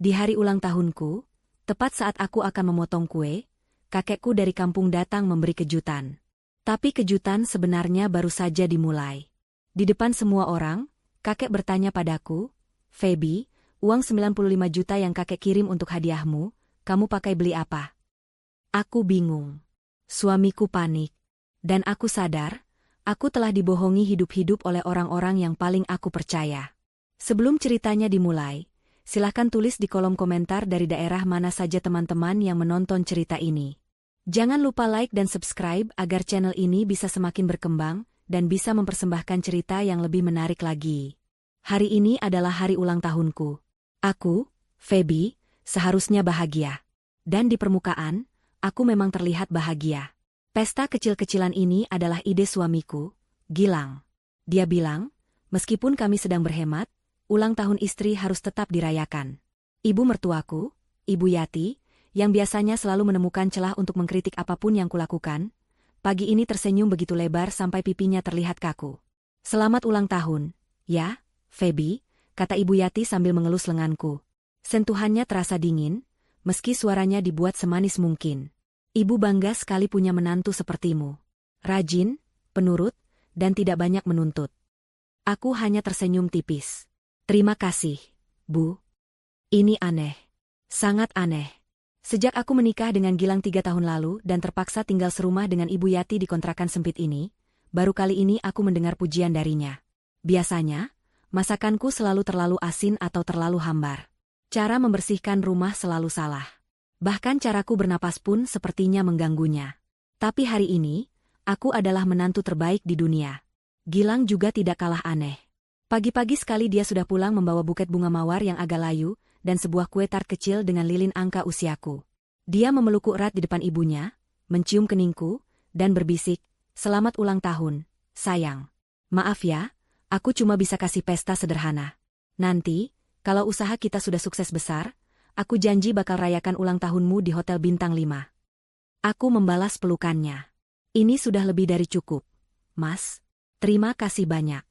Di hari ulang tahunku, tepat saat aku akan memotong kue, kakekku dari kampung datang memberi kejutan. Tapi kejutan sebenarnya baru saja dimulai. Di depan semua orang, kakek bertanya padaku, "Feby, uang 95 juta yang kakek kirim untuk hadiahmu, kamu pakai beli apa?" Aku bingung. Suamiku panik. Dan aku sadar, aku telah dibohongi hidup-hidup oleh orang-orang yang paling aku percaya. Sebelum ceritanya dimulai, silahkan tulis di kolom komentar dari daerah mana saja teman-teman yang menonton cerita ini. Jangan lupa like dan subscribe agar channel ini bisa semakin berkembang dan bisa mempersembahkan cerita yang lebih menarik lagi. Hari ini adalah hari ulang tahunku. Aku, Feby, seharusnya bahagia. Dan di permukaan, aku memang terlihat bahagia. Pesta kecil-kecilan ini adalah ide suamiku, Gilang. Dia bilang, meskipun kami sedang berhemat, ulang tahun istri harus tetap dirayakan. Ibu mertuaku, Ibu Yati, yang biasanya selalu menemukan celah untuk mengkritik apapun yang kulakukan, pagi ini tersenyum begitu lebar sampai pipinya terlihat kaku. "Selamat ulang tahun, ya, Feby," kata Ibu Yati sambil mengelus lenganku. Sentuhannya terasa dingin, meski suaranya dibuat semanis mungkin. "Ibu bangga sekali punya menantu sepertimu. Rajin, penurut, dan tidak banyak menuntut." Aku hanya tersenyum tipis. "Terima kasih, Bu. Ini aneh. Sangat aneh. Sejak aku menikah dengan Gilang 3 tahun lalu dan terpaksa tinggal serumah dengan Ibu Yati di kontrakan sempit ini, baru kali ini aku mendengar pujian darinya. Biasanya, masakanku selalu terlalu asin atau terlalu hambar. Cara membersihkan rumah selalu salah. Bahkan caraku bernapas pun sepertinya mengganggunya. Tapi hari ini, aku adalah menantu terbaik di dunia. Gilang juga tidak kalah aneh. Pagi-pagi sekali dia sudah pulang membawa buket bunga mawar yang agak layu, dan sebuah kue tart kecil dengan lilin angka usiaku. Dia memelukku erat di depan ibunya, mencium keningku, dan berbisik, "Selamat ulang tahun, sayang. Maaf ya, aku cuma bisa kasih pesta sederhana. Nanti, kalau usaha kita sudah sukses besar, aku janji bakal rayakan ulang tahunmu di Hotel Bintang 5. Aku membalas pelukannya. "Ini sudah lebih dari cukup, Mas. Terima kasih banyak."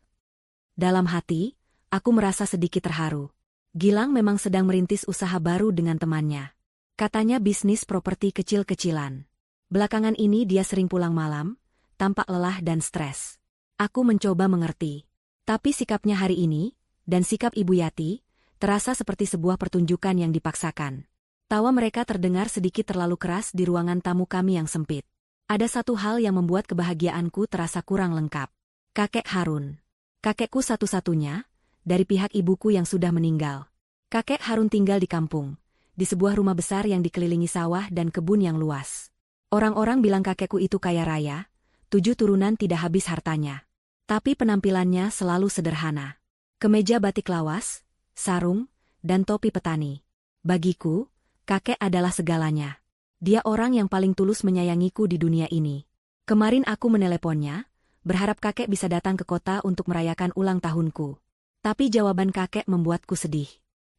Dalam hati, aku merasa sedikit terharu. Gilang memang sedang merintis usaha baru dengan temannya. Katanya bisnis properti kecil-kecilan. Belakangan ini dia sering pulang malam, tampak lelah dan stres. Aku mencoba mengerti. Tapi sikapnya hari ini, dan sikap Ibu Yati, terasa seperti sebuah pertunjukan yang dipaksakan. Tawa mereka terdengar sedikit terlalu keras di ruangan tamu kami yang sempit. Ada satu hal yang membuat kebahagiaanku terasa kurang lengkap. Kakek Harun. Kakekku satu-satunya, dari pihak ibuku yang sudah meninggal. Kakek Harun tinggal di kampung, di sebuah rumah besar yang dikelilingi sawah dan kebun yang luas. Orang-orang bilang kakekku itu kaya raya, 7 turunan tidak habis hartanya. Tapi penampilannya selalu sederhana. Kemeja batik lawas, sarung, dan topi petani. Bagiku, kakek adalah segalanya. Dia orang yang paling tulus menyayangiku di dunia ini. Kemarin aku meneleponnya, berharap kakek bisa datang ke kota untuk merayakan ulang tahunku. Tapi jawaban kakek membuatku sedih.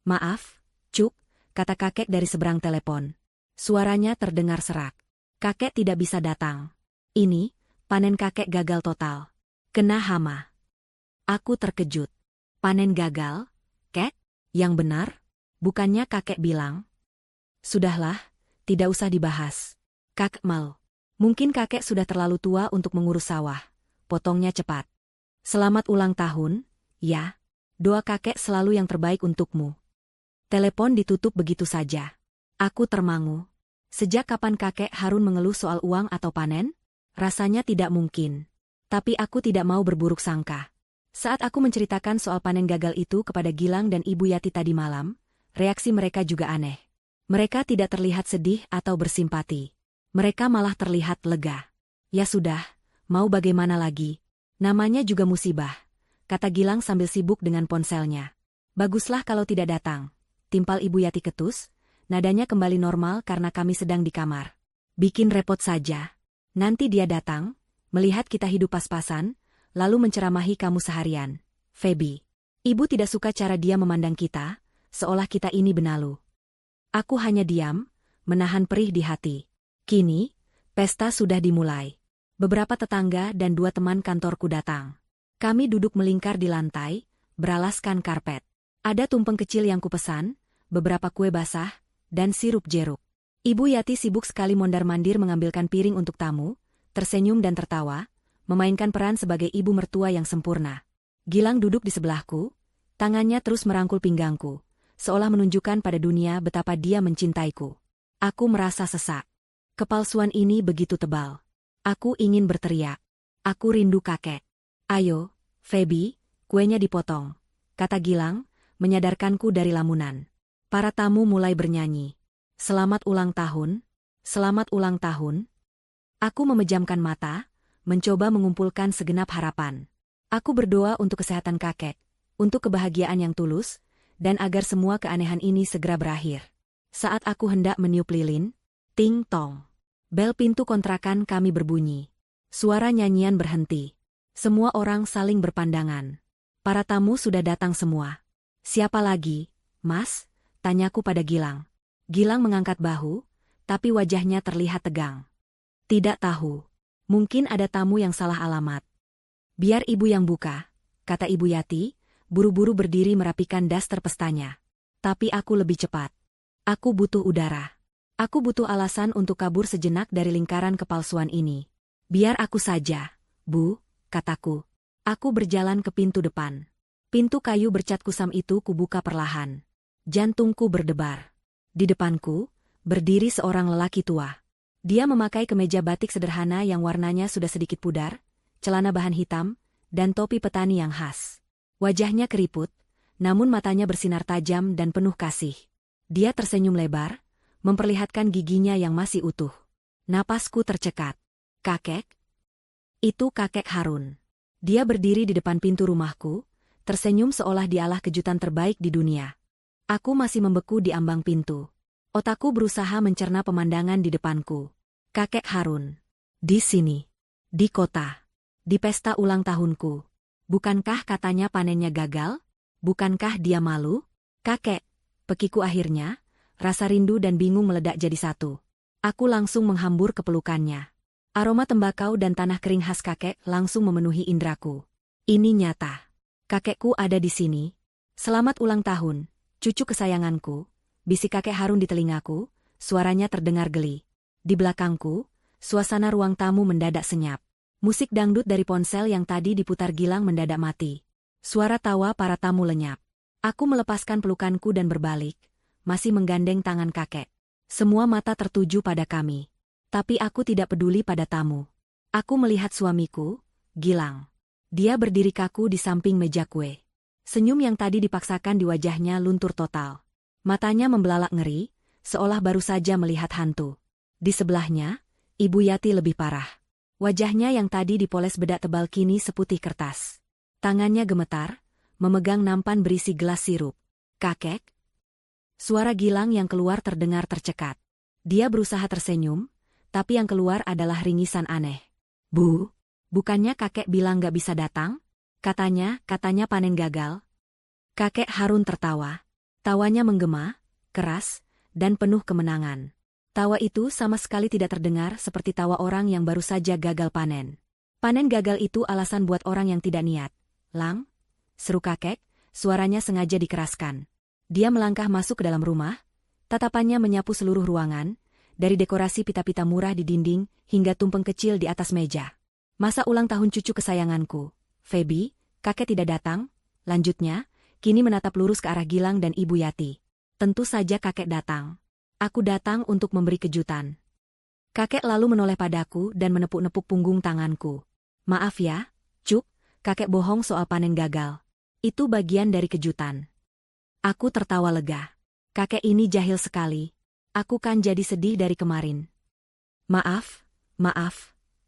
"Maaf, Cuk," kata kakek dari seberang telepon. Suaranya terdengar serak. "Kakek tidak bisa datang. Ini, panen kakek gagal total. Kena hama." Aku terkejut. "Panen gagal, Kek? Yang benar? Bukannya kakek bilang?" "Sudahlah, tidak usah dibahas. Kakek mal. Mungkin kakek sudah terlalu tua untuk mengurus sawah," potongnya cepat. "Selamat ulang tahun, ya. Doa kakek selalu yang terbaik untukmu." Telepon ditutup begitu saja. Aku termangu. Sejak kapan kakek Harun mengeluh soal uang atau panen? Rasanya tidak mungkin. Tapi aku tidak mau berburuk sangka. Saat aku menceritakan soal panen gagal itu kepada Gilang dan Ibu Yati tadi malam, reaksi mereka juga aneh. Mereka tidak terlihat sedih atau bersimpati. Mereka malah terlihat lega. "Ya sudah, mau bagaimana lagi? Namanya juga musibah," kata Gilang sambil sibuk dengan ponselnya. "Baguslah kalau tidak datang," timpal Ibu Yati ketus, nadanya kembali normal karena kami sedang di kamar. "Bikin repot saja. Nanti dia datang, melihat kita hidup pas-pasan, lalu menceramahi kamu seharian. Feby." Ibu tidak suka cara dia memandang kita, seolah kita ini benalu. Aku hanya diam, menahan perih di hati. Kini, pesta sudah dimulai. Beberapa tetangga dan 2 teman kantorku datang. Kami duduk melingkar di lantai, beralaskan karpet. Ada tumpeng kecil yang kupesan, beberapa kue basah, dan sirup jeruk. Ibu Yati sibuk sekali mondar-mandir mengambilkan piring untuk tamu, tersenyum dan tertawa, memainkan peran sebagai ibu mertua yang sempurna. Gilang duduk di sebelahku, tangannya terus merangkul pinggangku, seolah menunjukkan pada dunia betapa dia mencintaiku. Aku merasa sesak. Kepalsuan ini begitu tebal. Aku ingin berteriak. Aku rindu kakek. Ayo, Feby, kuenya dipotong, kata Gilang, menyadarkanku dari lamunan. Para tamu mulai bernyanyi. Selamat ulang tahun, selamat ulang tahun. Aku memejamkan mata, mencoba mengumpulkan segenap harapan. Aku berdoa untuk kesehatan kakek, untuk kebahagiaan yang tulus, dan agar semua keanehan ini segera berakhir. Saat aku hendak meniup lilin, ting tong. Bel pintu kontrakan kami berbunyi. Suara nyanyian berhenti. Semua orang saling berpandangan. Para tamu sudah datang semua. Siapa lagi, Mas? Tanyaku pada Gilang. Gilang mengangkat bahu, tapi wajahnya terlihat tegang. Tidak tahu. Mungkin ada tamu yang salah alamat. Biar ibu yang buka, kata Ibu Yati, buru-buru berdiri merapikan daster pestanya. Tapi aku lebih cepat. Aku butuh udara. Aku butuh alasan untuk kabur sejenak dari lingkaran kepalsuan ini. Biar aku saja, Bu, kataku. Aku berjalan ke pintu depan. Pintu kayu bercat kusam itu kubuka perlahan. Jantungku berdebar. Di depanku, berdiri seorang lelaki tua. Dia memakai kemeja batik sederhana yang warnanya sudah sedikit pudar, celana bahan hitam, dan topi petani yang khas. Wajahnya keriput, namun matanya bersinar tajam dan penuh kasih. Dia tersenyum lebar, memperlihatkan giginya yang masih utuh. Napasku tercekat. Kakek? Itu kakek Harun. Dia berdiri di depan pintu rumahku, tersenyum seolah dialah kejutan terbaik di dunia. Aku masih membeku di ambang pintu. Otakku berusaha mencerna pemandangan di depanku. Kakek Harun. Di sini. Di kota. Di pesta ulang tahunku. Bukankah katanya panennya gagal? Bukankah dia malu? Kakek. Pekiku akhirnya, rasa rindu dan bingung meledak jadi satu. Aku langsung menghambur ke pelukannya. Aroma tembakau dan tanah kering khas kakek langsung memenuhi indraku. Ini nyata. Kakekku ada di sini. Selamat ulang tahun, cucu kesayanganku, bisik kakek Harun di telingaku, suaranya terdengar geli. Di belakangku, suasana ruang tamu mendadak senyap. Musik dangdut dari ponsel yang tadi diputar Gilang mendadak mati. Suara tawa para tamu lenyap. Aku melepaskan pelukanku dan berbalik, masih menggandeng tangan kakek. Semua mata tertuju pada kami. Tapi aku tidak peduli pada tamu. Aku melihat suamiku, Gilang. Dia berdiri kaku di samping meja kue. Senyum yang tadi dipaksakan di wajahnya luntur total. Matanya membelalak ngeri, seolah baru saja melihat hantu. Di sebelahnya, Ibu Yati lebih parah. Wajahnya yang tadi dipoles bedak tebal kini seputih kertas. Tangannya gemetar, memegang nampan berisi gelas sirup. Kakek? Suara Gilang yang keluar terdengar tercekat. Dia berusaha tersenyum, tapi yang keluar adalah ringisan aneh. Bu, bukannya kakek bilang gak bisa datang? Katanya panen gagal. Kakek Harun tertawa. Tawanya menggema, keras, dan penuh kemenangan. Tawa itu sama sekali tidak terdengar seperti tawa orang yang baru saja gagal panen. Panen gagal itu alasan buat orang yang tidak niat. Lang, seru kakek, suaranya sengaja dikeraskan. Dia melangkah masuk ke dalam rumah, tatapannya menyapu seluruh ruangan, dari dekorasi pita-pita murah di dinding hingga tumpeng kecil di atas meja. Masa ulang tahun cucu kesayanganku, Feby, kakek tidak datang? Lanjutnya, kini menatap lurus ke arah Gilang dan Ibu Yati. Tentu saja kakek datang. Aku datang untuk memberi kejutan. Kakek lalu menoleh padaku dan menepuk-nepuk punggung tanganku. Maaf ya, Cuk, kakek bohong soal panen gagal. Itu bagian dari kejutan. Aku tertawa lega. Kakek ini jahil sekali. Aku kan jadi sedih dari kemarin. Maaf,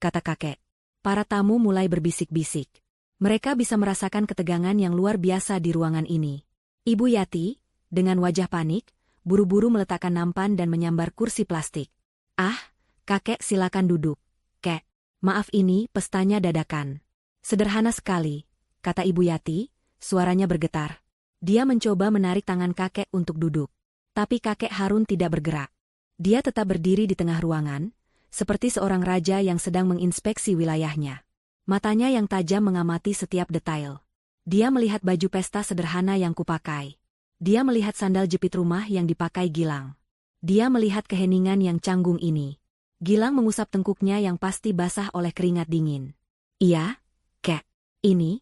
kata kakek. Para tamu mulai berbisik-bisik. Mereka bisa merasakan ketegangan yang luar biasa di ruangan ini. Ibu Yati, dengan wajah panik, buru-buru meletakkan nampan dan menyambar kursi plastik. Ah, kakek silakan duduk. Kek, maaf ini pestanya dadakan. Sederhana sekali, kata Ibu Yati, suaranya bergetar. Dia mencoba menarik tangan kakek untuk duduk. Tapi kakek Harun tidak bergerak. Dia tetap berdiri di tengah ruangan, seperti seorang raja yang sedang menginspeksi wilayahnya. Matanya yang tajam mengamati setiap detail. Dia melihat baju pesta sederhana yang kupakai. Dia melihat sandal jepit rumah yang dipakai Gilang. Dia melihat keheningan yang canggung ini. Gilang mengusap tengkuknya yang pasti basah oleh keringat dingin. Iya, Kek. Ini,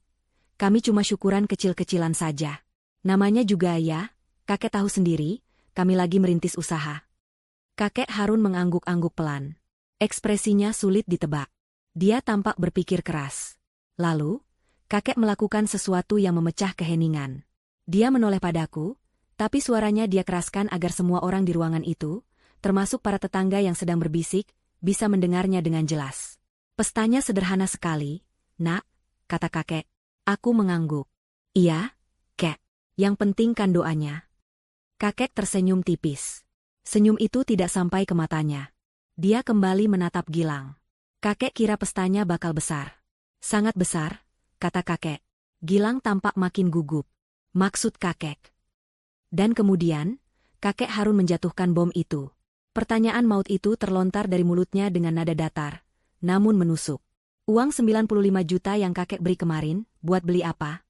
kami cuma syukuran kecil-kecilan saja. Namanya juga ya, kakek tahu sendiri, kami lagi merintis usaha. Kakek Harun mengangguk-angguk pelan. Ekspresinya sulit ditebak. Dia tampak berpikir keras. Lalu, kakek melakukan sesuatu yang memecah keheningan. Dia menoleh padaku, tapi suaranya dia keraskan agar semua orang di ruangan itu, termasuk para tetangga yang sedang berbisik, bisa mendengarnya dengan jelas. Pestanya sederhana sekali, Nak, kata kakek. Aku mengangguk. Iya, Kek. Yang penting kan doanya. Kakek tersenyum tipis. Senyum itu tidak sampai ke matanya. Dia kembali menatap Gilang. Kakek kira pestanya bakal besar. Sangat besar, kata kakek. Gilang tampak makin gugup. Maksud kakek. Dan kemudian, kakek Harun menjatuhkan bom itu. Pertanyaan maut itu terlontar dari mulutnya dengan nada datar, namun menusuk. Uang 95 juta yang kakek beri kemarin, buat beli apa?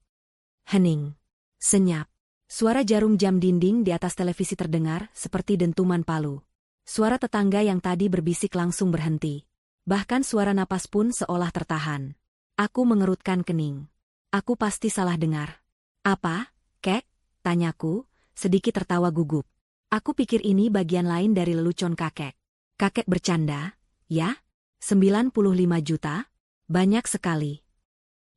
Hening. Senyap. Suara jarum jam dinding di atas televisi terdengar seperti dentuman palu. Suara tetangga yang tadi berbisik langsung berhenti. Bahkan suara napas pun seolah tertahan. Aku mengerutkan kening. Aku pasti salah dengar. Apa, Kek? Tanyaku, sedikit tertawa gugup. Aku pikir ini bagian lain dari lelucon kakek. Kakek bercanda, ya? 95 juta? Banyak sekali.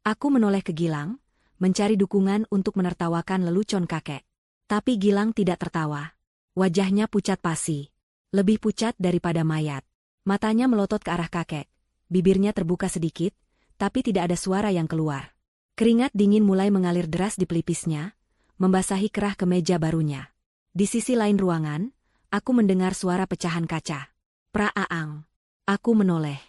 Aku menoleh ke Gilang, mencari dukungan untuk menertawakan lelucon kakek. Tapi Gilang tidak tertawa. Wajahnya pucat pasi. Lebih pucat daripada mayat. Matanya melotot ke arah kakek. Bibirnya terbuka sedikit, tapi tidak ada suara yang keluar. Keringat dingin mulai mengalir deras di pelipisnya, membasahi kerah kemeja barunya. Di sisi lain ruangan, aku mendengar suara pecahan kaca. Praaang. Aku menoleh.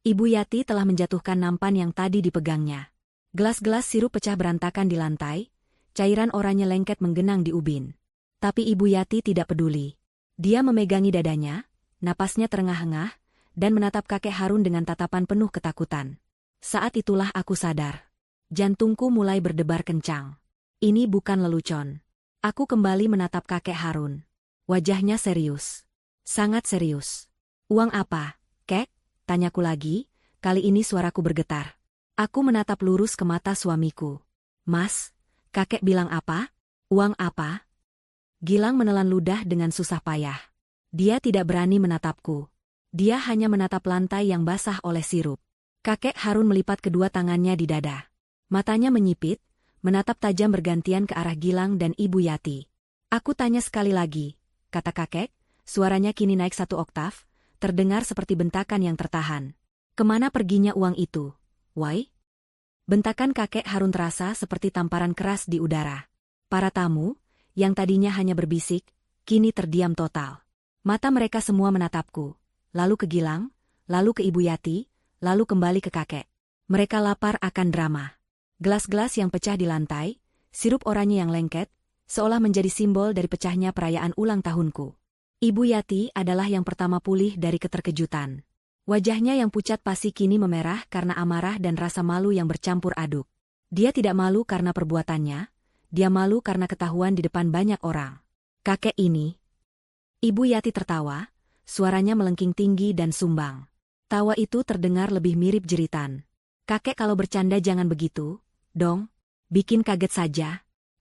Ibu Yati telah menjatuhkan nampan yang tadi dipegangnya. Gelas-gelas sirup pecah berantakan di lantai, cairan oranye lengket menggenang di ubin. Tapi Ibu Yati tidak peduli. Dia memegangi dadanya, napasnya terengah-engah, dan menatap kakek Harun dengan tatapan penuh ketakutan. Saat itulah aku sadar. Jantungku mulai berdebar kencang. Ini bukan lelucon. Aku kembali menatap kakek Harun. Wajahnya serius. Sangat serius. Uang apa, Kek? Tanyaku lagi, kali ini suaraku bergetar. Aku menatap lurus ke mata suamiku. Mas, kakek bilang apa? Uang apa? Gilang menelan ludah dengan susah payah. Dia tidak berani menatapku. Dia hanya menatap lantai yang basah oleh sirup. Kakek Harun melipat kedua tangannya di dada. Matanya menyipit, menatap tajam bergantian ke arah Gilang dan Ibu Yati. Aku tanya sekali lagi, kata kakek, suaranya kini naik 1 oktav, terdengar seperti bentakan yang tertahan. Kemana perginya uang itu? Why? Bentakan kakek Harun terasa seperti tamparan keras di udara. Para tamu, yang tadinya hanya berbisik, kini terdiam total. Mata mereka semua menatapku, lalu ke Gilang, lalu ke Ibu Yati, lalu kembali ke kakek. Mereka lapar akan drama. Gelas-gelas yang pecah di lantai, sirup oranye yang lengket, seolah menjadi simbol dari pecahnya perayaan ulang tahunku. Ibu Yati adalah yang pertama pulih dari keterkejutan. Wajahnya yang pucat pasi kini memerah karena amarah dan rasa malu yang bercampur aduk. Dia tidak malu karena perbuatannya, dia malu karena ketahuan di depan banyak orang. Kakek ini. Ibu Yati tertawa, suaranya melengking tinggi dan sumbang. Tawa itu terdengar lebih mirip jeritan. Kakek kalau bercanda jangan begitu, dong. Bikin kaget saja.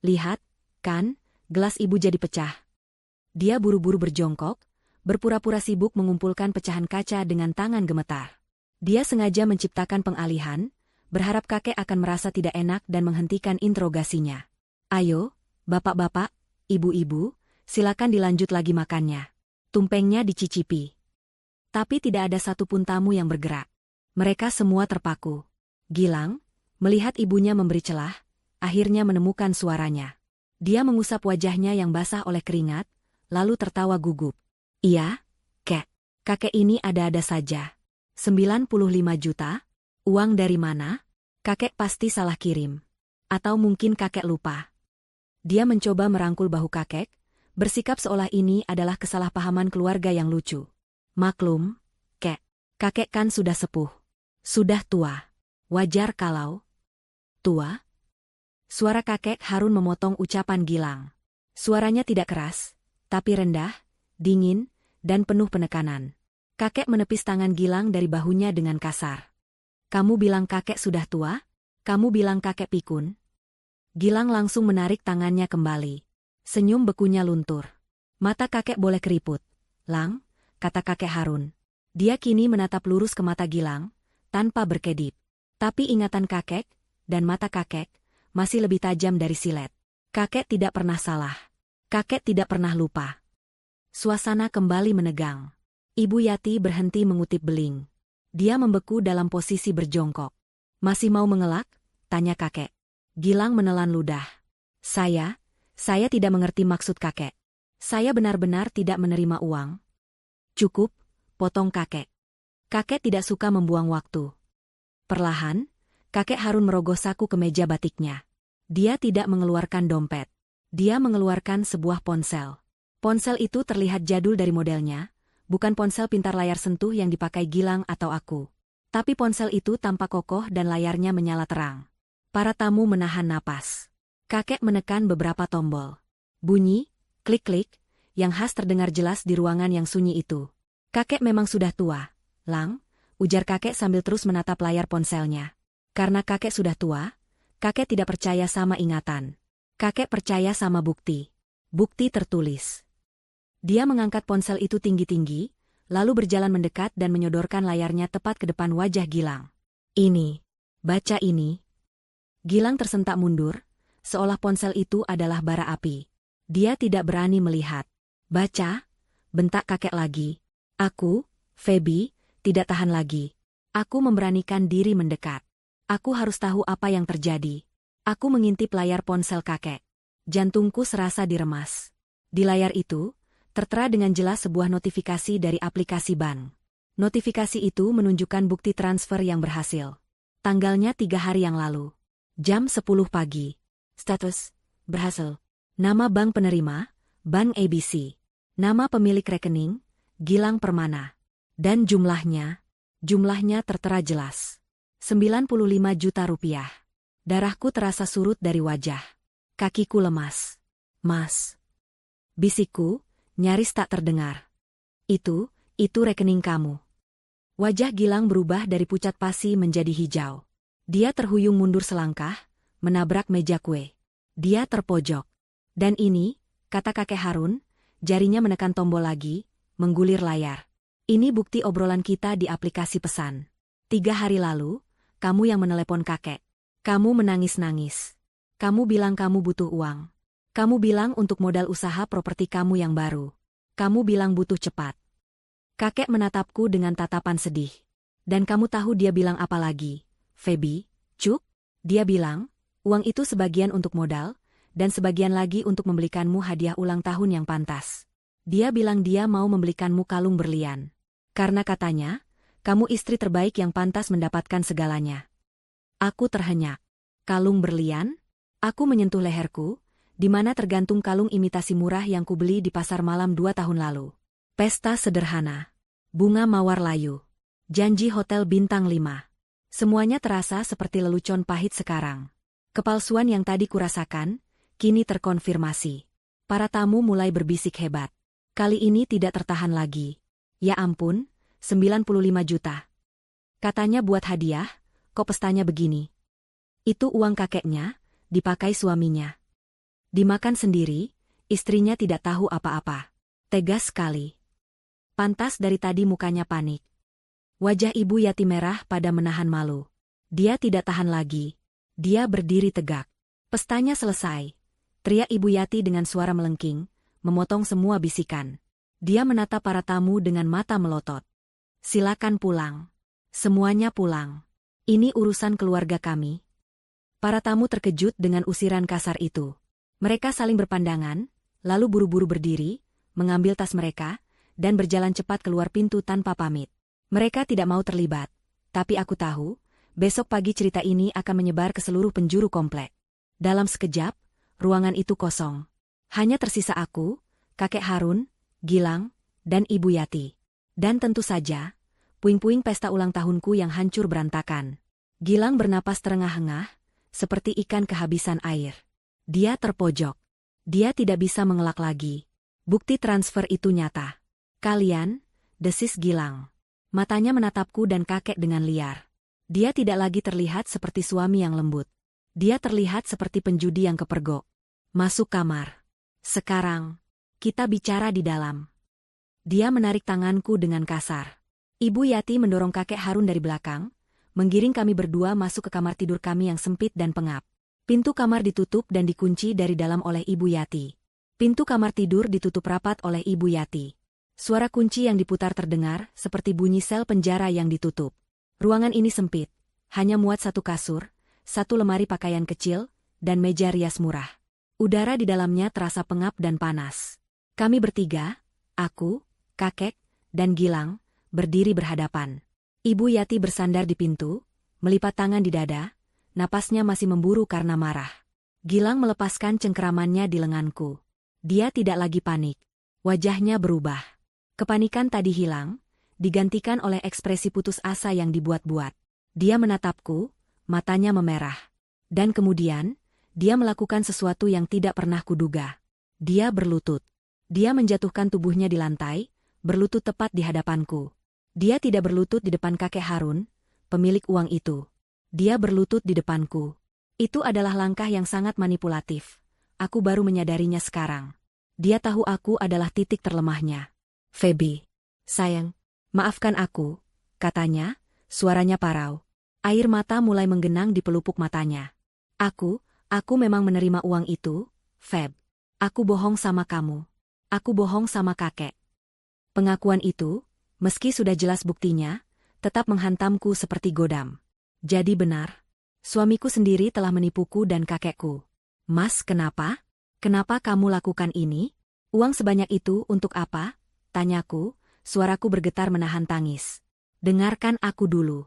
Lihat, kan, gelas ibu jadi pecah. Dia buru-buru berjongkok, berpura-pura sibuk mengumpulkan pecahan kaca dengan tangan gemetar. Dia sengaja menciptakan pengalihan, berharap kakek akan merasa tidak enak dan menghentikan interogasinya. Ayo, bapak-bapak, ibu-ibu, silakan dilanjut lagi makannya. Tumpengnya dicicipi. Tapi tidak ada satupun tamu yang bergerak. Mereka semua terpaku. Gilang, melihat ibunya memberi celah, akhirnya menemukan suaranya. Dia mengusap wajahnya yang basah oleh keringat, lalu tertawa gugup. Iya, Kek. Kakek ini ada-ada saja. 95 juta? Uang dari mana? Kakek pasti salah kirim. Atau mungkin kakek lupa. Dia mencoba merangkul bahu kakek, bersikap seolah ini adalah kesalahpahaman keluarga yang lucu. Maklum, Kek. Kakek kan sudah sepuh. Sudah tua. Wajar kalau tua? Suara kakek Harun memotong ucapan Gilang. Suaranya tidak keras, tapi rendah, dingin, dan penuh penekanan. Kakek menepis tangan Gilang dari bahunya dengan kasar. Kamu bilang kakek sudah tua? Kamu bilang kakek pikun? Gilang langsung menarik tangannya kembali. Senyum bekunya luntur. Mata kakek boleh keriput. Lang, kata kakek Harun. Dia kini menatap lurus ke mata Gilang, tanpa berkedip. Tapi ingatan kakek, dan mata kakek, masih lebih tajam dari silet. Kakek tidak pernah salah. Kakek tidak pernah lupa. Suasana kembali menegang. Ibu Yati berhenti mengutip beling. Dia membeku dalam posisi berjongkok. Masih mau mengelak? Tanya kakek. Gilang menelan ludah. Saya tidak mengerti maksud kakek. Saya benar-benar tidak menerima uang. Cukup, potong kakek. Kakek tidak suka membuang waktu. Perlahan, kakek Harun merogoh saku kemeja batiknya. Dia tidak mengeluarkan dompet. Dia mengeluarkan sebuah ponsel. Ponsel itu terlihat jadul dari modelnya. Bukan ponsel pintar layar sentuh yang dipakai Gilang atau aku. Tapi ponsel itu tampak kokoh dan layarnya menyala terang. Para tamu menahan napas. Kakek menekan beberapa tombol. Bunyi, klik-klik, yang khas terdengar jelas di ruangan yang sunyi itu. Kakek memang sudah tua. Lang, ujar kakek sambil terus menatap layar ponselnya. Karena kakek sudah tua, kakek tidak percaya sama ingatan. Kakek percaya sama bukti. Bukti tertulis. Dia mengangkat ponsel itu tinggi-tinggi, lalu berjalan mendekat dan menyodorkan layarnya tepat ke depan wajah Gilang. Ini, baca ini. Gilang tersentak mundur, seolah ponsel itu adalah bara api. Dia tidak berani melihat. Baca, bentak kakek lagi. Aku, Feby, tidak tahan lagi. Aku memberanikan diri mendekat. Aku harus tahu apa yang terjadi. Aku mengintip layar ponsel kakek. Jantungku serasa diremas. Di layar itu, tertera dengan jelas sebuah notifikasi dari aplikasi bank. Notifikasi itu menunjukkan bukti transfer yang berhasil. Tanggalnya 3 hari yang lalu. Jam 10 pagi. Status, berhasil. Nama bank penerima, Bank ABC. Nama pemilik rekening, Gilang Permana. Dan jumlahnya tertera jelas. 95 juta rupiah. Darahku terasa surut dari wajah. Kakiku lemas. Mas. Bisikku, nyaris tak terdengar. Itu rekening kamu. Wajah Gilang berubah dari pucat pasi menjadi hijau. Dia terhuyung mundur selangkah, menabrak meja kue. Dia terpojok. Dan ini, kata kakek Harun, jarinya menekan tombol lagi, menggulir layar. Ini bukti obrolan kita di aplikasi pesan. 3 hari lalu, kamu yang menelepon kakek. Kamu menangis-nangis. Kamu bilang kamu butuh uang. Kamu bilang untuk modal usaha properti kamu yang baru. Kamu bilang butuh cepat. Kakek menatapku dengan tatapan sedih. Dan kamu tahu dia bilang apa lagi? Feby, Cuk, dia bilang, uang itu sebagian untuk modal, dan sebagian lagi untuk membelikanmu hadiah ulang tahun yang pantas. Dia bilang dia mau membelikanmu kalung berlian. Karena katanya, kamu istri terbaik yang pantas mendapatkan segalanya. Aku terhenyak. Kalung berlian? Aku menyentuh leherku, di mana tergantung kalung imitasi murah yang kubeli di pasar malam 2 tahun lalu. Pesta sederhana. Bunga mawar layu. Janji hotel bintang 5. Semuanya terasa seperti lelucon pahit sekarang. Kepalsuan yang tadi kurasakan, kini terkonfirmasi. Para tamu mulai berbisik hebat. Kali ini tidak tertahan lagi. Ya ampun, 95 juta. Katanya buat hadiah, kok pestanya begini? Itu uang kakeknya, dipakai suaminya. Dimakan sendiri, istrinya tidak tahu apa-apa. Tegas sekali. Pantas dari tadi mukanya panik. Wajah Ibu Yati merah pada menahan malu. Dia tidak tahan lagi. Dia berdiri tegak. Pestanya selesai. Teriak Ibu Yati dengan suara melengking, memotong semua bisikan. Dia menatap para tamu dengan mata melotot. Silakan pulang. Semuanya pulang. Ini urusan keluarga kami. Para tamu terkejut dengan usiran kasar itu. Mereka saling berpandangan, lalu buru-buru berdiri, mengambil tas mereka, dan berjalan cepat keluar pintu tanpa pamit. Mereka tidak mau terlibat. Tapi aku tahu, besok pagi cerita ini akan menyebar ke seluruh penjuru komplek. Dalam sekejap, ruangan itu kosong. Hanya tersisa aku, kakek Harun, Gilang, dan Ibu Yati. Dan tentu saja, puing-puing pesta ulang tahunku yang hancur berantakan. Gilang bernapas terengah-engah, seperti ikan kehabisan air. Dia terpojok. Dia tidak bisa mengelak lagi. Bukti transfer itu nyata. Kalian, desis Gilang. Matanya menatapku dan kakek dengan liar. Dia tidak lagi terlihat seperti suami yang lembut. Dia terlihat seperti penjudi yang kepergok. Masuk kamar. Sekarang, kita bicara di dalam. Dia menarik tanganku dengan kasar. Ibu Yati mendorong kakek Harun dari belakang, menggiring kami berdua masuk ke kamar tidur kami yang sempit dan pengap. Pintu kamar ditutup dan dikunci dari dalam oleh Ibu Yati. Pintu kamar tidur ditutup rapat oleh Ibu Yati. Suara kunci yang diputar terdengar seperti bunyi sel penjara yang ditutup. Ruangan ini sempit, hanya muat satu kasur, satu lemari pakaian kecil, dan meja rias murah. Udara di dalamnya terasa pengap dan panas. Kami bertiga, aku, kakek, dan Gilang, berdiri berhadapan. Ibu Yati bersandar di pintu, melipat tangan di dada, napasnya masih memburu karena marah. Gilang melepaskan cengkeramannya di lenganku. Dia tidak lagi panik. Wajahnya berubah. Kepanikan tadi hilang, digantikan oleh ekspresi putus asa yang dibuat-buat. Dia menatapku, matanya memerah. Dan kemudian, dia melakukan sesuatu yang tidak pernah kuduga. Dia berlutut. Dia menjatuhkan tubuhnya di lantai, berlutut tepat di hadapanku. Dia tidak berlutut di depan kakek Harun, pemilik uang itu. Dia berlutut di depanku. Itu adalah langkah yang sangat manipulatif. Aku baru menyadarinya sekarang. Dia tahu aku adalah titik terlemahnya. Feby, sayang, maafkan aku, katanya, suaranya parau. Air mata mulai menggenang di pelupuk matanya. Aku memang menerima uang itu, Feb. Aku bohong sama kamu. Aku bohong sama kakek. Pengakuan itu, meski sudah jelas buktinya, tetap menghantamku seperti godam. Jadi benar, suamiku sendiri telah menipuku dan kakekku. Mas, kenapa? Kenapa kamu lakukan ini? Uang sebanyak itu untuk apa? Tanyaku, suaraku bergetar menahan tangis. Dengarkan aku dulu.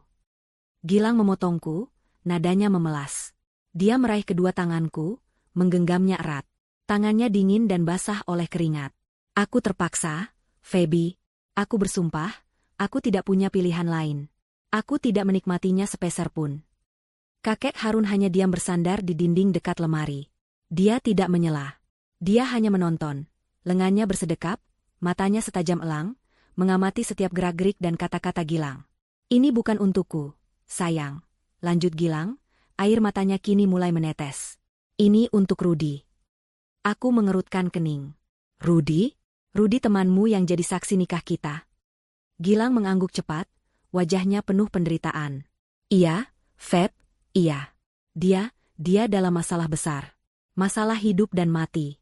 Gilang memotongku, nadanya memelas. Dia meraih kedua tanganku, menggenggamnya erat. Tangannya dingin dan basah oleh keringat. Aku terpaksa, Feby. Aku bersumpah, aku tidak punya pilihan lain. Aku tidak menikmatinya sepeser pun. Kakek Harun hanya diam bersandar di dinding dekat lemari. Dia tidak menyela. Dia hanya menonton. Lengannya bersedekap, matanya setajam elang, mengamati setiap gerak-gerik dan kata-kata Gilang. Ini bukan untukku, sayang. Lanjut Gilang, air matanya kini mulai menetes. Ini untuk Rudi. Aku mengerutkan kening. Rudi? Rudi temanmu yang jadi saksi nikah kita. Gilang mengangguk cepat, wajahnya penuh penderitaan. Iya, Feb, iya. Dia dalam masalah besar. Masalah hidup dan mati.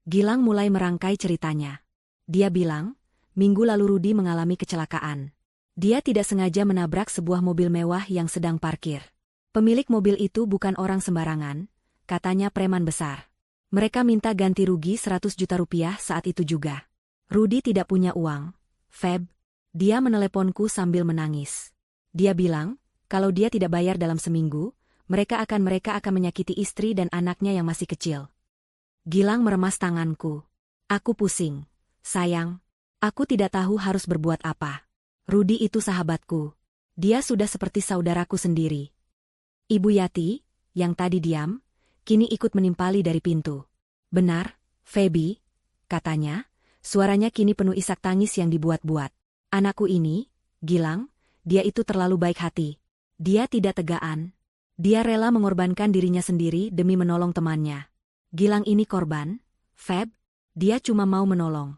Gilang mulai merangkai ceritanya. Dia bilang, minggu lalu Rudi mengalami kecelakaan. Dia tidak sengaja menabrak sebuah mobil mewah yang sedang parkir. Pemilik mobil itu bukan orang sembarangan, katanya preman besar. Mereka minta ganti rugi 100 juta rupiah saat itu juga. Rudi tidak punya uang, Feb. Dia meneleponku sambil menangis. Dia bilang, kalau dia tidak bayar dalam seminggu, mereka akan menyakiti istri dan anaknya yang masih kecil. Gilang meremas tanganku. Aku pusing. Sayang, aku tidak tahu harus berbuat apa. Rudi itu sahabatku. Dia sudah seperti saudaraku sendiri. Ibu Yati, yang tadi diam, kini ikut menimpali dari pintu. Benar, Feby, katanya, suaranya kini penuh isak tangis yang dibuat-buat. Anakku ini, Gilang, dia itu terlalu baik hati. Dia tidak tegaan. Dia rela mengorbankan dirinya sendiri demi menolong temannya. Gilang ini korban, Feb, dia cuma mau menolong.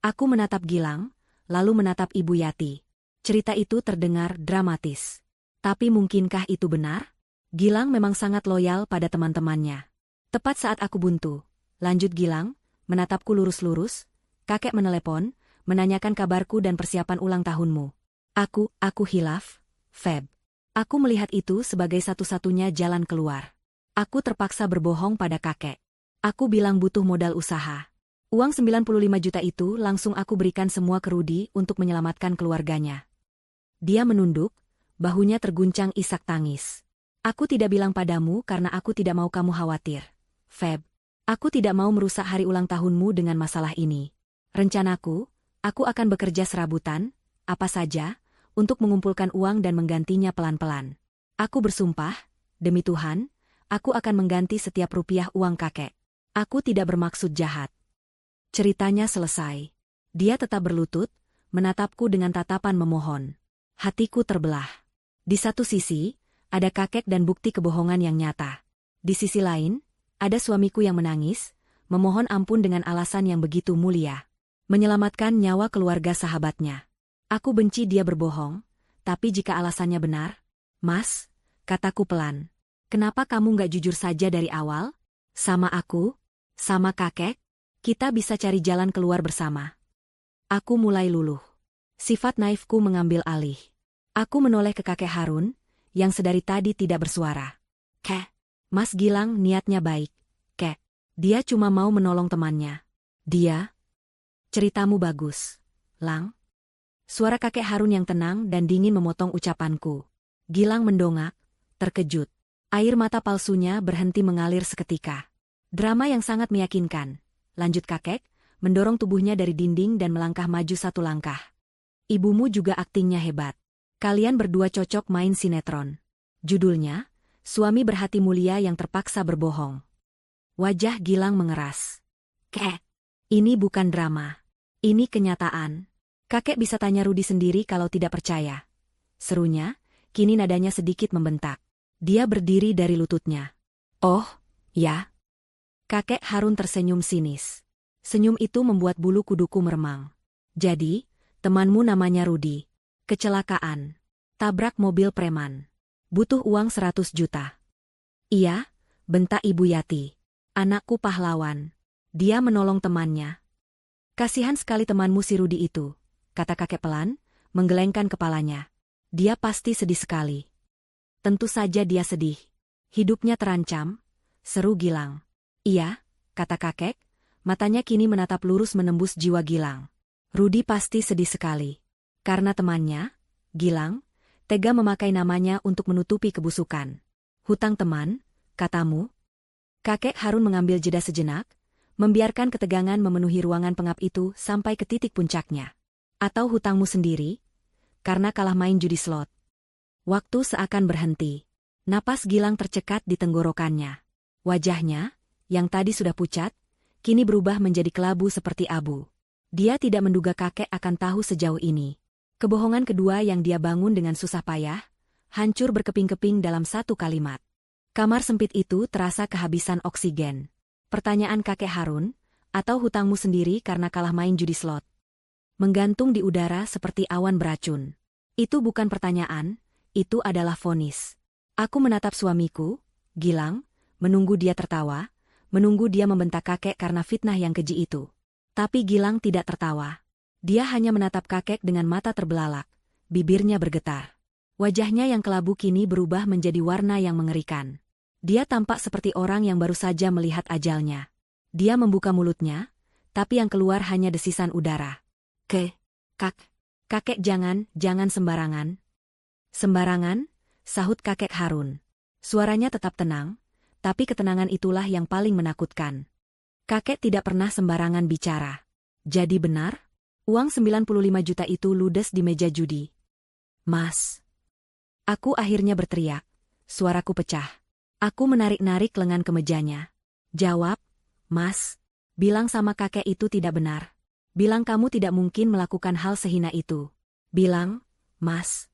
Aku menatap Gilang, lalu menatap Ibu Yati. Cerita itu terdengar dramatis. Tapi mungkinkah itu benar? Gilang memang sangat loyal pada teman-temannya. Tepat saat aku buntu, lanjut Gilang, menatapku lurus-lurus, kakek menelepon, menanyakan kabarku dan persiapan ulang tahunmu. Aku hilaf, Feb. Aku melihat itu sebagai satu-satunya jalan keluar. Aku terpaksa berbohong pada kakek. Aku bilang butuh modal usaha. Uang 95 juta itu langsung aku berikan semua ke Rudi untuk menyelamatkan keluarganya. Dia menunduk, bahunya terguncang isak tangis. Aku tidak bilang padamu karena aku tidak mau kamu khawatir, Feb. Aku tidak mau merusak hari ulang tahunmu dengan masalah ini. Rencanaku, aku akan bekerja serabutan, apa saja, untuk mengumpulkan uang dan menggantinya pelan-pelan. Aku bersumpah, demi Tuhan, aku akan mengganti setiap rupiah uang kakek. Aku tidak bermaksud jahat. Ceritanya selesai. Dia tetap berlutut, menatapku dengan tatapan memohon. Hatiku terbelah. Di satu sisi, ada kakek dan bukti kebohongan yang nyata. Di sisi lain, ada suamiku yang menangis, memohon ampun dengan alasan yang begitu mulia. Menyelamatkan nyawa keluarga sahabatnya. Aku benci dia berbohong, tapi jika alasannya benar, Mas, kataku pelan. Kenapa kamu nggak jujur saja dari awal? Sama aku? Sama kakek? Kita bisa cari jalan keluar bersama. Aku mulai luluh. Sifat naifku mengambil alih. Aku menoleh ke kakek Harun, yang sedari tadi tidak bersuara. Kek, Mas Gilang niatnya baik. Kek, dia cuma mau menolong temannya. Dia? Ceritamu bagus, Lang. Suara kakek Harun yang tenang dan dingin memotong ucapanku. Gilang mendongak, terkejut. Air mata palsunya berhenti mengalir seketika. Drama yang sangat meyakinkan. Lanjut kakek, mendorong tubuhnya dari dinding dan melangkah maju satu langkah. Ibumu juga aktingnya hebat. Kalian berdua cocok main sinetron. Judulnya, Suami Berhati Mulia yang Terpaksa Berbohong. Wajah Gilang mengeras. Kek, ini bukan drama. Ini kenyataan. Kakek bisa tanya Rudi sendiri kalau tidak percaya. Serunya, kini nadanya sedikit membentak. Dia berdiri dari lututnya. Oh, ya. Kakek Harun tersenyum sinis. Senyum itu membuat bulu kuduku meremang. Jadi, temanmu namanya Rudi. Kecelakaan. Tabrak mobil preman. Butuh uang 100 juta. Iya, bentak Ibu Yati. Anakku pahlawan. Dia menolong temannya. Kasihan sekali temanmu si Rudi itu, kata kakek pelan, menggelengkan kepalanya. Dia pasti sedih sekali. Tentu saja dia sedih. Hidupnya terancam, seru Gilang. Iya, kata kakek, matanya kini menatap lurus menembus jiwa Gilang. Rudi pasti sedih sekali. Karena temannya, Gilang, tega memakai namanya untuk menutupi kebusukan. Hutang teman, katamu? Kakek Harun mengambil jeda sejenak, membiarkan ketegangan memenuhi ruangan pengap itu sampai ke titik puncaknya. Atau hutangmu sendiri? Karena kalah main judi slot. Waktu seakan berhenti. Napas Gilang tercekat di tenggorokannya. Wajahnya, yang tadi sudah pucat, kini berubah menjadi kelabu seperti abu. Dia tidak menduga kakek akan tahu sejauh ini. Kebohongan kedua yang dia bangun dengan susah payah, hancur berkeping-keping dalam satu kalimat. Kamar sempit itu terasa kehabisan oksigen. Pertanyaan kakek Harun, atau hutangmu sendiri karena kalah main judi slot? Menggantung di udara seperti awan beracun. Itu bukan pertanyaan, itu adalah vonis. Aku menatap suamiku, Gilang, menunggu dia tertawa, menunggu dia membentak kakek karena fitnah yang keji itu. Tapi Gilang tidak tertawa. Dia hanya menatap kakek dengan mata terbelalak, bibirnya bergetar. Wajahnya yang kelabu kini berubah menjadi warna yang mengerikan. Dia tampak seperti orang yang baru saja melihat ajalnya. Dia membuka mulutnya, tapi yang keluar hanya desisan udara. Kakek jangan sembarangan. Sembarangan, sahut kakek Harun. Suaranya tetap tenang, tapi ketenangan itulah yang paling menakutkan. Kakek tidak pernah sembarangan bicara. Jadi benar, uang 95 juta itu ludes di meja judi. Mas. Aku akhirnya berteriak. Suaraku pecah. Aku menarik-narik lengan kemejanya. Jawab, Mas. Bilang sama kakek itu tidak benar. Bilang kamu tidak mungkin melakukan hal sehina itu. Bilang, Mas.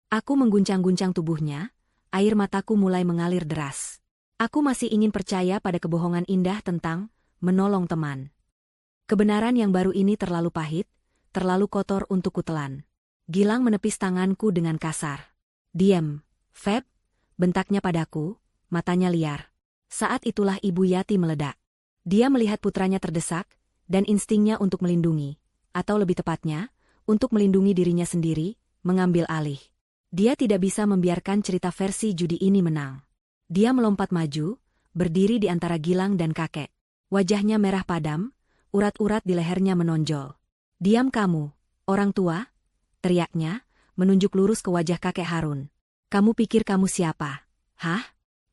Aku mengguncang-guncang tubuhnya, air mataku mulai mengalir deras. Aku masih ingin percaya pada kebohongan indah tentang menolong teman. Kebenaran yang baru ini terlalu pahit, terlalu kotor untuk kutelan. Gilang menepis tanganku dengan kasar. Diam, Feb, bentaknya padaku, matanya liar. Saat itulah Ibu Yati meledak. Dia melihat putranya terdesak, dan instingnya untuk melindungi, atau lebih tepatnya, untuk melindungi dirinya sendiri, mengambil alih. Dia tidak bisa membiarkan cerita versi judi ini menang. Dia melompat maju, berdiri di antara Gilang dan kakek. Wajahnya merah padam, urat-urat di lehernya menonjol. Diam kamu, orang tua, teriaknya, menunjuk lurus ke wajah kakek Harun. Kamu pikir kamu siapa? Hah?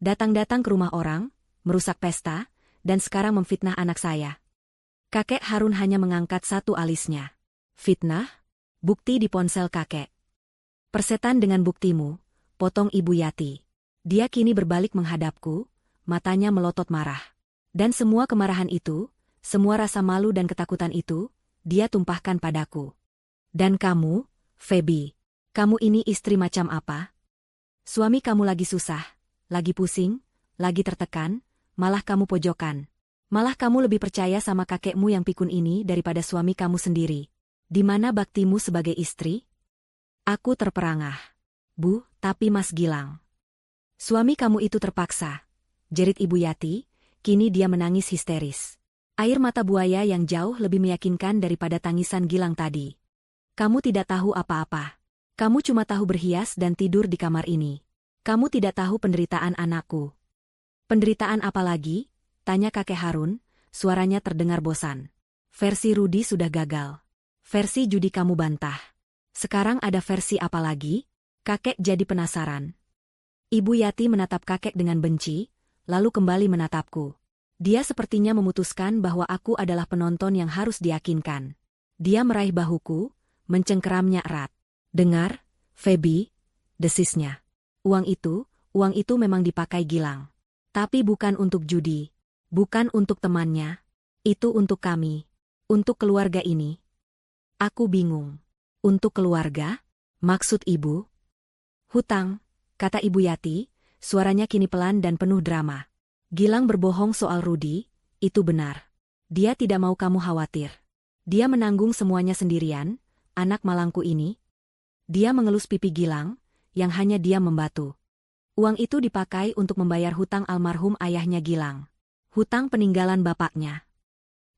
Datang-datang ke rumah orang, merusak pesta, dan sekarang memfitnah anak saya. Kakek Harun hanya mengangkat satu alisnya. Fitnah? Bukti di ponsel kakek. Persetan dengan buktimu, potong Ibu Yati. Dia kini berbalik menghadapku, matanya melotot marah. Dan semua kemarahan itu, semua rasa malu dan ketakutan itu, dia tumpahkan padaku. Dan kamu, Feby, kamu ini istri macam apa? Suami kamu lagi susah, lagi pusing, lagi tertekan, malah kamu pojokan. Malah kamu lebih percaya sama kakekmu yang pikun ini daripada suami kamu sendiri. Di mana baktimu sebagai istri? Aku terperangah. Bu, tapi Mas Gilang. Suami kamu itu terpaksa. Jerit Ibu Yati, kini dia menangis histeris. Air mata buaya yang jauh lebih meyakinkan daripada tangisan Gilang tadi. Kamu tidak tahu apa-apa. Kamu cuma tahu berhias dan tidur di kamar ini. Kamu tidak tahu penderitaan anakku. Penderitaan apa lagi? Tanya kakek Harun, suaranya terdengar bosan. Versi Rudi sudah gagal. Versi judi kamu bantah. Sekarang ada versi apa lagi? Kakek jadi penasaran. Ibu Yati menatap kakek dengan benci, lalu kembali menatapku. Dia sepertinya memutuskan bahwa aku adalah penonton yang harus diyakinkan. Dia meraih bahuku, mencengkeramnya erat. Dengar, Feby, desisnya. Uang itu memang dipakai Gilang. Tapi bukan untuk judi. Bukan untuk temannya. Itu untuk kami. Untuk keluarga ini. Aku bingung. Untuk keluarga? Maksud ibu? Hutang, kata Ibu Yati, suaranya kini pelan dan penuh drama. Gilang berbohong soal Rudi, itu benar. Dia tidak mau kamu khawatir. Dia menanggung semuanya sendirian, anak malangku ini. Dia mengelus pipi Gilang, yang hanya dia membatu. Uang itu dipakai untuk membayar hutang almarhum ayahnya Gilang. Hutang peninggalan bapaknya.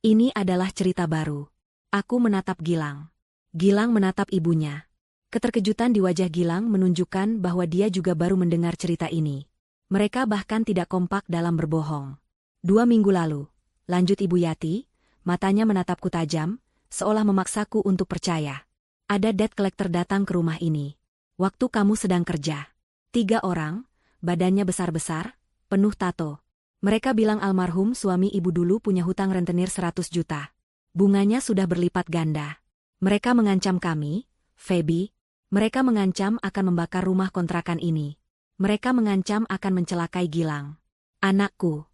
Ini adalah cerita baru. Aku menatap Gilang. Gilang menatap ibunya. Keterkejutan di wajah Gilang menunjukkan bahwa dia juga baru mendengar cerita ini. Mereka bahkan tidak kompak dalam berbohong. 2 minggu lalu, lanjut Ibu Yati, matanya menatapku tajam, seolah memaksaku untuk percaya. Ada debt collector datang ke rumah ini. Waktu kamu sedang kerja. 3 orang, badannya besar-besar, penuh tato. Mereka bilang almarhum suami ibu dulu punya hutang rentenir 100 juta. Bunganya sudah berlipat ganda. Mereka mengancam kami, Feby. Mereka mengancam akan membakar rumah kontrakan ini. Mereka mengancam akan mencelakai Gilang. Anakku.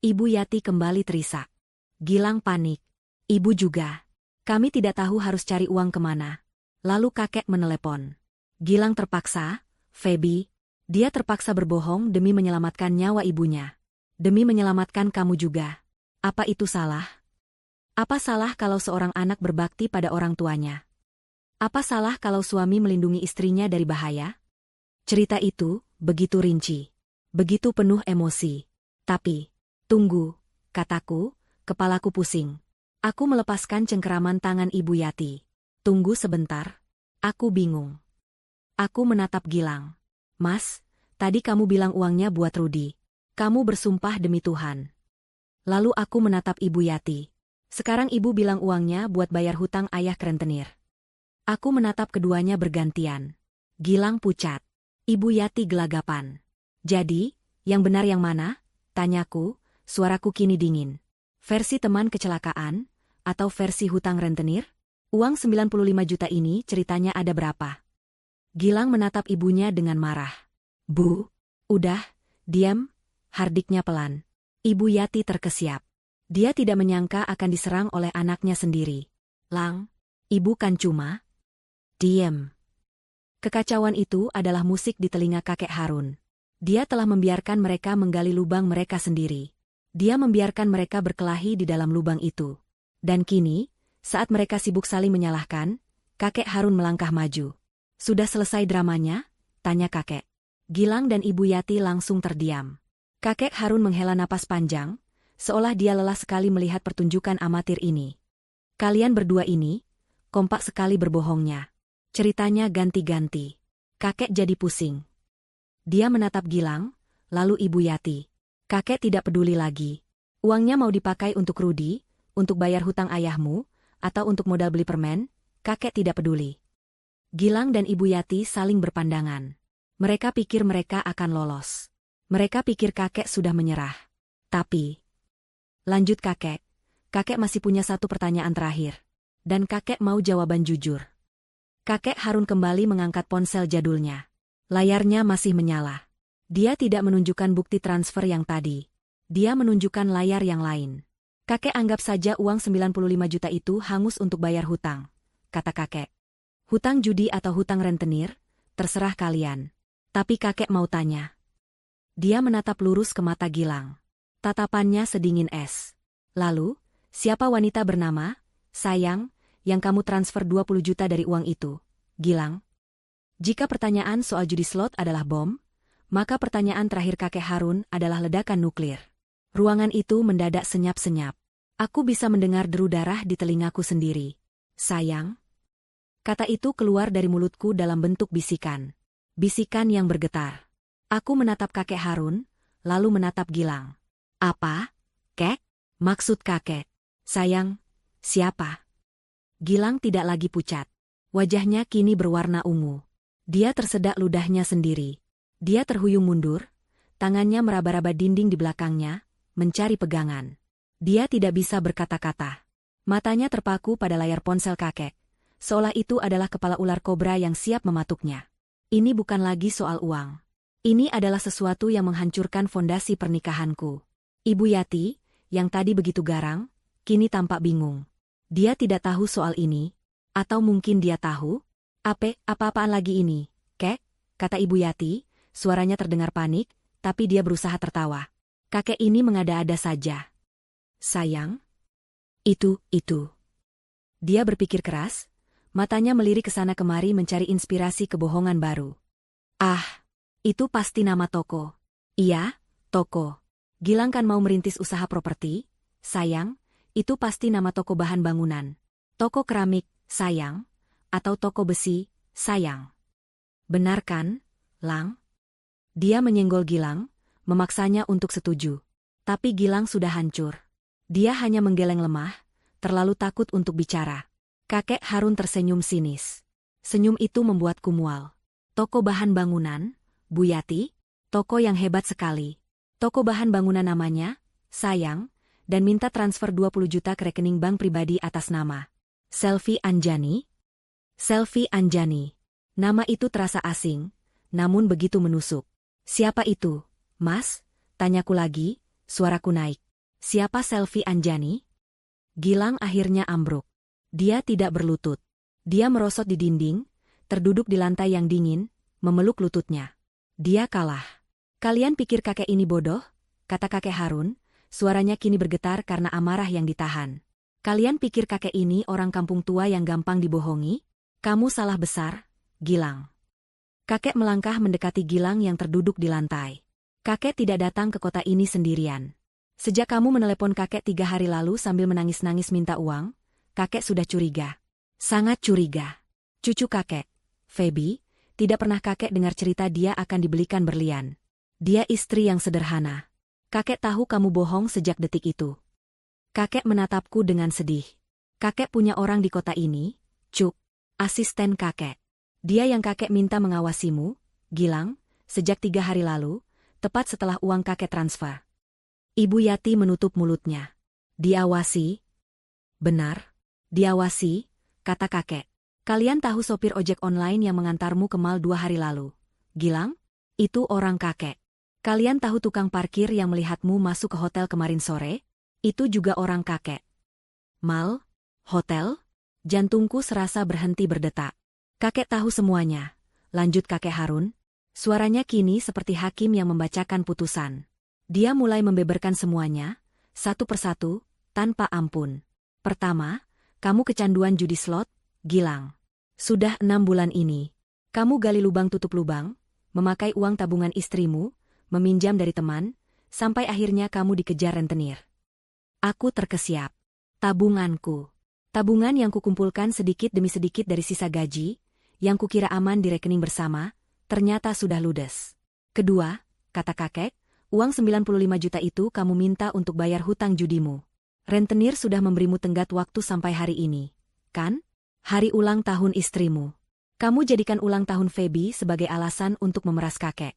Ibu Yati kembali terisak. Gilang panik. Ibu juga. Kami tidak tahu harus cari uang kemana. Lalu kakek menelepon. Gilang terpaksa, Feby. Dia terpaksa berbohong demi menyelamatkan nyawa ibunya. Demi menyelamatkan kamu juga. Apa itu salah? Apa salah kalau seorang anak berbakti pada orang tuanya? Apa salah kalau suami melindungi istrinya dari bahaya? Cerita itu begitu rinci. Begitu penuh emosi. Tapi, tunggu, kataku, kepalaku pusing. Aku melepaskan cengkeraman tangan Ibu Yati. Tunggu sebentar. Aku bingung. Aku menatap Gilang. Mas, tadi kamu bilang uangnya buat Rudi. Kamu bersumpah demi Tuhan. Lalu aku menatap Ibu Yati. Sekarang ibu bilang uangnya buat bayar hutang ayah rentenir. Aku menatap keduanya bergantian. Gilang pucat. Ibu Yati gelagapan. Jadi, yang benar yang mana? Tanyaku, suaraku kini dingin. Versi teman kecelakaan, atau versi hutang rentenir? Uang 95 juta ini ceritanya ada berapa? Gilang menatap ibunya dengan marah. Bu, udah, diam, hardiknya pelan. Ibu Yati terkesiap. Dia tidak menyangka akan diserang oleh anaknya sendiri. Lang, ibu kan cuma... Diam. Kekacauan itu adalah musik di telinga kakek Harun. Dia telah membiarkan mereka menggali lubang mereka sendiri. Dia membiarkan mereka berkelahi di dalam lubang itu. Dan kini, saat mereka sibuk saling menyalahkan, kakek Harun melangkah maju. Sudah selesai dramanya? Tanya kakek. Gilang dan Ibu Yati langsung terdiam. Kakek Harun menghela napas panjang, seolah dia lelah sekali melihat pertunjukan amatir ini. Kalian berdua ini, kompak sekali berbohongnya. Ceritanya ganti-ganti. Kakek jadi pusing. Dia menatap Gilang, lalu Ibu Yati. Kakek tidak peduli lagi. Uangnya mau dipakai untuk Rudi, untuk bayar hutang ayahmu, atau untuk modal beli permen, kakek tidak peduli. Gilang dan Ibu Yati saling berpandangan. Mereka pikir mereka akan lolos. Mereka pikir kakek sudah menyerah. Tapi, lanjut kakek masih punya satu pertanyaan terakhir. Dan kakek mau jawaban jujur. Kakek Harun kembali mengangkat ponsel jadulnya. Layarnya masih menyala. Dia tidak menunjukkan bukti transfer yang tadi. Dia menunjukkan layar yang lain. Kakek anggap saja uang 95 juta itu hangus untuk bayar hutang, kata kakek. Hutang judi atau hutang rentenir, terserah kalian. Tapi kakek mau tanya. Dia menatap lurus ke mata Gilang. Tatapannya sedingin es. Lalu, siapa wanita bernama, sayang, yang kamu transfer 20 juta dari uang itu, Gilang? Jika pertanyaan soal judi slot adalah bom, maka pertanyaan terakhir kakek Harun adalah ledakan nuklir. Ruangan itu mendadak senyap-senyap. Aku bisa mendengar deru darah di telingaku sendiri. Sayang. Kata itu keluar dari mulutku dalam bentuk bisikan. Bisikan yang bergetar. Aku menatap kakek Harun, lalu menatap Gilang. Apa? Kek? Maksud kakek. Sayang, siapa? Gilang tidak lagi pucat. Wajahnya kini berwarna ungu. Dia tersedak ludahnya sendiri. Dia terhuyung mundur, tangannya meraba-raba dinding di belakangnya, mencari pegangan. Dia tidak bisa berkata-kata. Matanya terpaku pada layar ponsel kakek, seolah itu adalah kepala ular kobra yang siap mematuknya. Ini bukan lagi soal uang. Ini adalah sesuatu yang menghancurkan fondasi pernikahanku. Ibu Yati, yang tadi begitu garang, kini tampak bingung. Dia tidak tahu soal ini, atau mungkin dia tahu? Apa-apaan lagi ini, kek? Kata Ibu Yati, suaranya terdengar panik, tapi dia berusaha tertawa. Kakek ini mengada-ada saja. Sayang? Itu. Dia berpikir keras, matanya melirik ke sana kemari mencari inspirasi kebohongan baru. Ah, itu pasti nama toko. Iya, toko. Gilang kan mau merintis usaha properti? Sayang, itu pasti nama toko bahan bangunan. Toko keramik, sayang? Atau toko besi, sayang? Benar kan, Lang? Dia menyenggol Gilang, memaksanya untuk setuju. Tapi Gilang sudah hancur. Dia hanya menggeleng lemah, terlalu takut untuk bicara. Kakek Harun tersenyum sinis. Senyum itu membuatku mual. Toko bahan bangunan, Bu Yati? Toko yang hebat sekali. Toko bahan bangunan namanya, sayang, dan minta transfer 20 juta ke rekening bank pribadi atas nama Selvi Anjani? Selvi Anjani. Nama itu terasa asing, namun begitu menusuk. Siapa itu, Mas? Tanyaku lagi, suaraku naik. Siapa Selvi Anjani? Gilang akhirnya ambruk. Dia tidak berlutut. Dia merosot di dinding, terduduk di lantai yang dingin, memeluk lututnya. Dia kalah. Kalian pikir kakek ini bodoh? Kata kakek Harun, suaranya kini bergetar karena amarah yang ditahan. Kalian pikir kakek ini orang kampung tua yang gampang dibohongi? Kamu salah besar, Gilang. Kakek melangkah mendekati Gilang yang terduduk di lantai. Kakek tidak datang ke kota ini sendirian. Sejak kamu menelepon kakek 3 hari lalu sambil menangis-nangis minta uang, kakek sudah curiga. Sangat curiga. Cucu kakek, Feby, tidak pernah kakek dengar cerita dia akan dibelikan berlian. Dia istri yang sederhana. Kakek tahu kamu bohong sejak detik itu. Kakek menatapku dengan sedih. Kakek punya orang di kota ini, Cuk, asisten kakek. Dia yang kakek minta mengawasimu, Gilang, sejak 3 hari lalu, tepat setelah uang kakek transfer. Ibu Yati menutup mulutnya. Diawasi? Benar, diawasi, kata kakek. Kalian tahu sopir ojek online yang mengantarmu ke mal 2 hari lalu, Gilang? Itu orang kakek. Kalian tahu tukang parkir yang melihatmu masuk ke hotel kemarin sore? Itu juga orang kakek. Mal? Hotel? Jantungku serasa berhenti berdetak. Kakek tahu semuanya, lanjut kakek Harun. Suaranya kini seperti hakim yang membacakan putusan. Dia mulai membeberkan semuanya, satu persatu, tanpa ampun. Pertama, kamu kecanduan judi slot, Gilang. Sudah 6 bulan ini. Kamu gali lubang tutup lubang, memakai uang tabungan istrimu, meminjam dari teman, sampai akhirnya kamu dikejar rentenir. Aku terkesiap. Tabunganku. Tabungan yang kukumpulkan sedikit demi sedikit dari sisa gaji, yang kukira aman di rekening bersama, ternyata sudah ludes. Kedua, kata kakek, uang 95 juta itu kamu minta untuk bayar hutang judimu. Rentenir sudah memberimu tenggat waktu sampai hari ini, kan? Hari ulang tahun istrimu. Kamu jadikan ulang tahun Feby sebagai alasan untuk memeras kakek.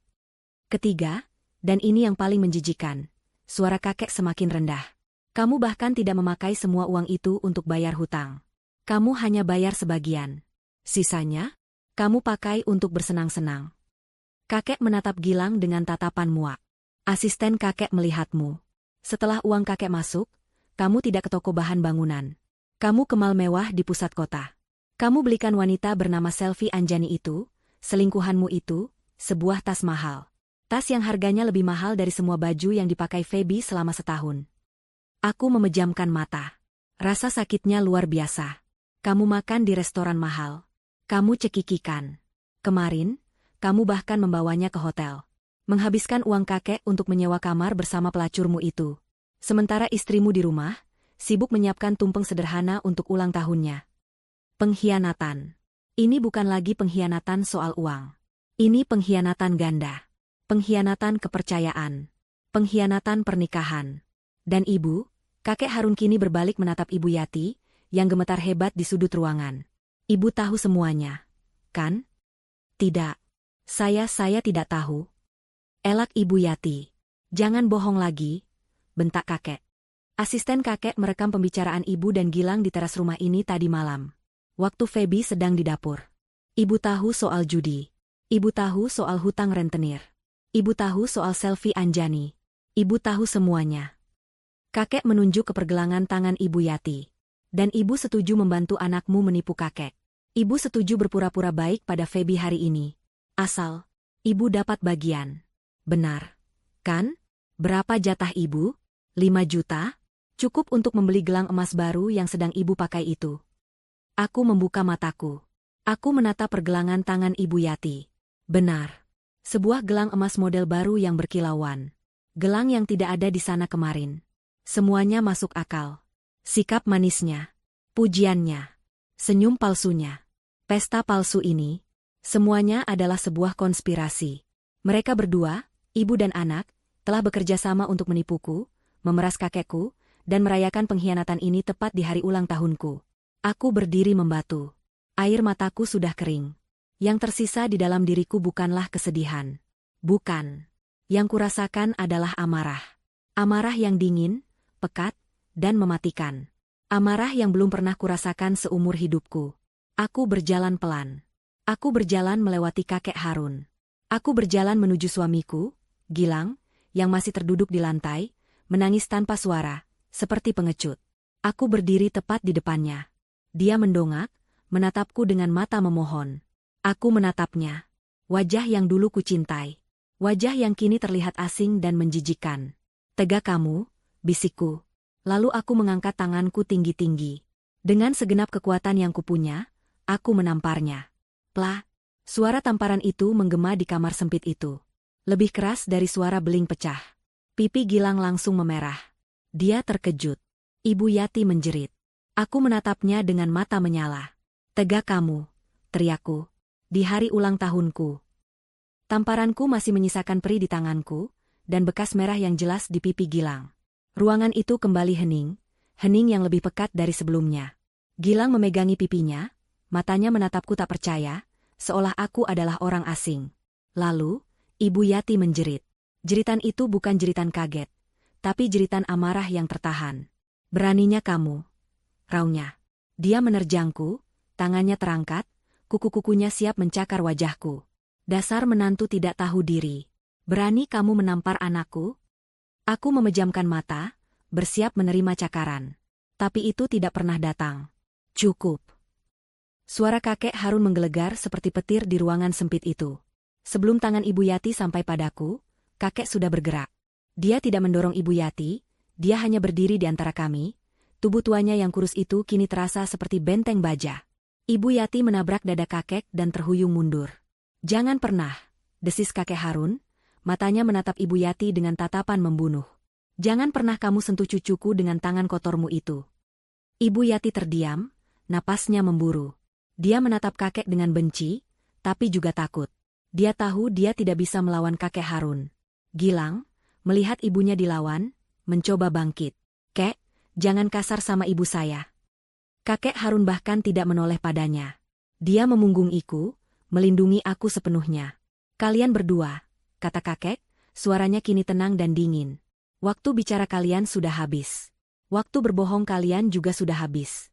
Ketiga, dan ini yang paling menjijikan, suara kakek semakin rendah. Kamu bahkan tidak memakai semua uang itu untuk bayar hutang. Kamu hanya bayar sebagian. Sisanya, kamu pakai untuk bersenang-senang. Kakek menatap Gilang dengan tatapan muak. Asisten kakek melihatmu. Setelah uang kakek masuk, kamu tidak ke toko bahan bangunan. Kamu ke mall mewah di pusat kota. Kamu belikan wanita bernama Selvi Anjani itu, selingkuhanmu itu, sebuah tas mahal. Tas yang harganya lebih mahal dari semua baju yang dipakai Feby selama setahun. Aku memejamkan mata. Rasa sakitnya luar biasa. Kamu makan di restoran mahal. Kamu cekikikan. Kemarin, kamu bahkan membawanya ke hotel. Menghabiskan uang kakek untuk menyewa kamar bersama pelacurmu itu. Sementara istrimu di rumah, sibuk menyiapkan tumpeng sederhana untuk ulang tahunnya. Pengkhianatan. Ini bukan lagi pengkhianatan soal uang. Ini pengkhianatan ganda. Pengkhianatan kepercayaan. Pengkhianatan pernikahan. Dan ibu, kakek Harun kini berbalik menatap Ibu Yati, yang gemetar hebat di sudut ruangan. Ibu tahu semuanya, kan? Tidak. Saya tidak tahu. Elak Ibu Yati. Jangan bohong lagi, bentak kakek. Asisten kakek merekam pembicaraan ibu dan Gilang di teras rumah ini tadi malam. Waktu Feby sedang di dapur. Ibu tahu soal judi. Ibu tahu soal hutang rentenir. Ibu tahu soal Selvi Anjani. Ibu tahu semuanya. Kakek menunjuk ke pergelangan tangan Ibu Yati. Dan ibu setuju membantu anakmu menipu kakek. Ibu setuju berpura-pura baik pada Feby hari ini. Asal, ibu dapat bagian. Benar, kan? Berapa jatah ibu? 5 juta? Cukup untuk membeli gelang emas baru yang sedang ibu pakai itu. Aku membuka mataku. Aku menatap pergelangan tangan Ibu Yati. Benar. Sebuah gelang emas model baru yang berkilauan. Gelang yang tidak ada di sana kemarin. Semuanya masuk akal. Sikap manisnya. Pujiannya. Senyum palsunya. Pesta palsu ini. Semuanya adalah sebuah konspirasi. Mereka berdua, ibu dan anak, telah bekerja sama untuk menipuku, memeras kakekku, dan merayakan pengkhianatan ini tepat di hari ulang tahunku. Aku berdiri membatu. Air mataku sudah kering. Yang tersisa di dalam diriku bukanlah kesedihan. Bukan. Yang kurasakan adalah amarah. Amarah yang dingin, pekat, dan mematikan. Amarah yang belum pernah kurasakan seumur hidupku. Aku berjalan pelan. Aku berjalan melewati kakek Harun. Aku berjalan menuju suamiku, Gilang, yang masih terduduk di lantai, menangis tanpa suara, seperti pengecut. Aku berdiri tepat di depannya. Dia mendongak, menatapku dengan mata memohon. Aku menatapnya. Wajah yang dulu kucintai. Wajah yang kini terlihat asing dan menjijikkan. Tega kamu, bisikku. Lalu aku mengangkat tanganku tinggi-tinggi. Dengan segenap kekuatan yang kupunya, aku menamparnya. Plah! Suara tamparan itu menggema di kamar sempit itu. Lebih keras dari suara beling pecah. Pipi Gilang langsung memerah. Dia terkejut. Ibu Yati menjerit. Aku menatapnya dengan mata menyala. Tega kamu, teriakku. Di hari ulang tahunku. Tamparanku masih menyisakan perih di tanganku, dan bekas merah yang jelas di pipi Gilang. Ruangan itu kembali hening, hening yang lebih pekat dari sebelumnya. Gilang memegangi pipinya, matanya menatapku tak percaya, seolah aku adalah orang asing. Lalu, Ibu Yati menjerit. Jeritan itu bukan jeritan kaget, tapi jeritan amarah yang tertahan. Beraninya kamu, raunya. Dia menerjangku, tangannya terangkat, kuku-kukunya siap mencakar wajahku. Dasar menantu tidak tahu diri. Berani kamu menampar anakku? Aku memejamkan mata, bersiap menerima cakaran. Tapi itu tidak pernah datang. Cukup. Suara kakek Harun menggelegar seperti petir di ruangan sempit itu. Sebelum tangan Ibu Yati sampai padaku, kakek sudah bergerak. Dia tidak mendorong Ibu Yati, dia hanya berdiri di antara kami. Tubuh tuanya yang kurus itu kini terasa seperti benteng baja. Ibu Yati menabrak dada kakek dan terhuyung mundur. Jangan pernah, desis kakek Harun, matanya menatap Ibu Yati dengan tatapan membunuh. Jangan pernah kamu sentuh cucuku dengan tangan kotormu itu. Ibu Yati terdiam, napasnya memburu. Dia menatap kakek dengan benci, tapi juga takut. Dia tahu dia tidak bisa melawan kakek Harun. Gilang, melihat ibunya dilawan, mencoba bangkit. Kek, jangan kasar sama ibu saya. Kakek Harun bahkan tidak menoleh padanya. Dia memunggungiku, melindungi aku sepenuhnya. Kalian berdua, kata kakek, suaranya kini tenang dan dingin. Waktu bicara kalian sudah habis. Waktu berbohong kalian juga sudah habis.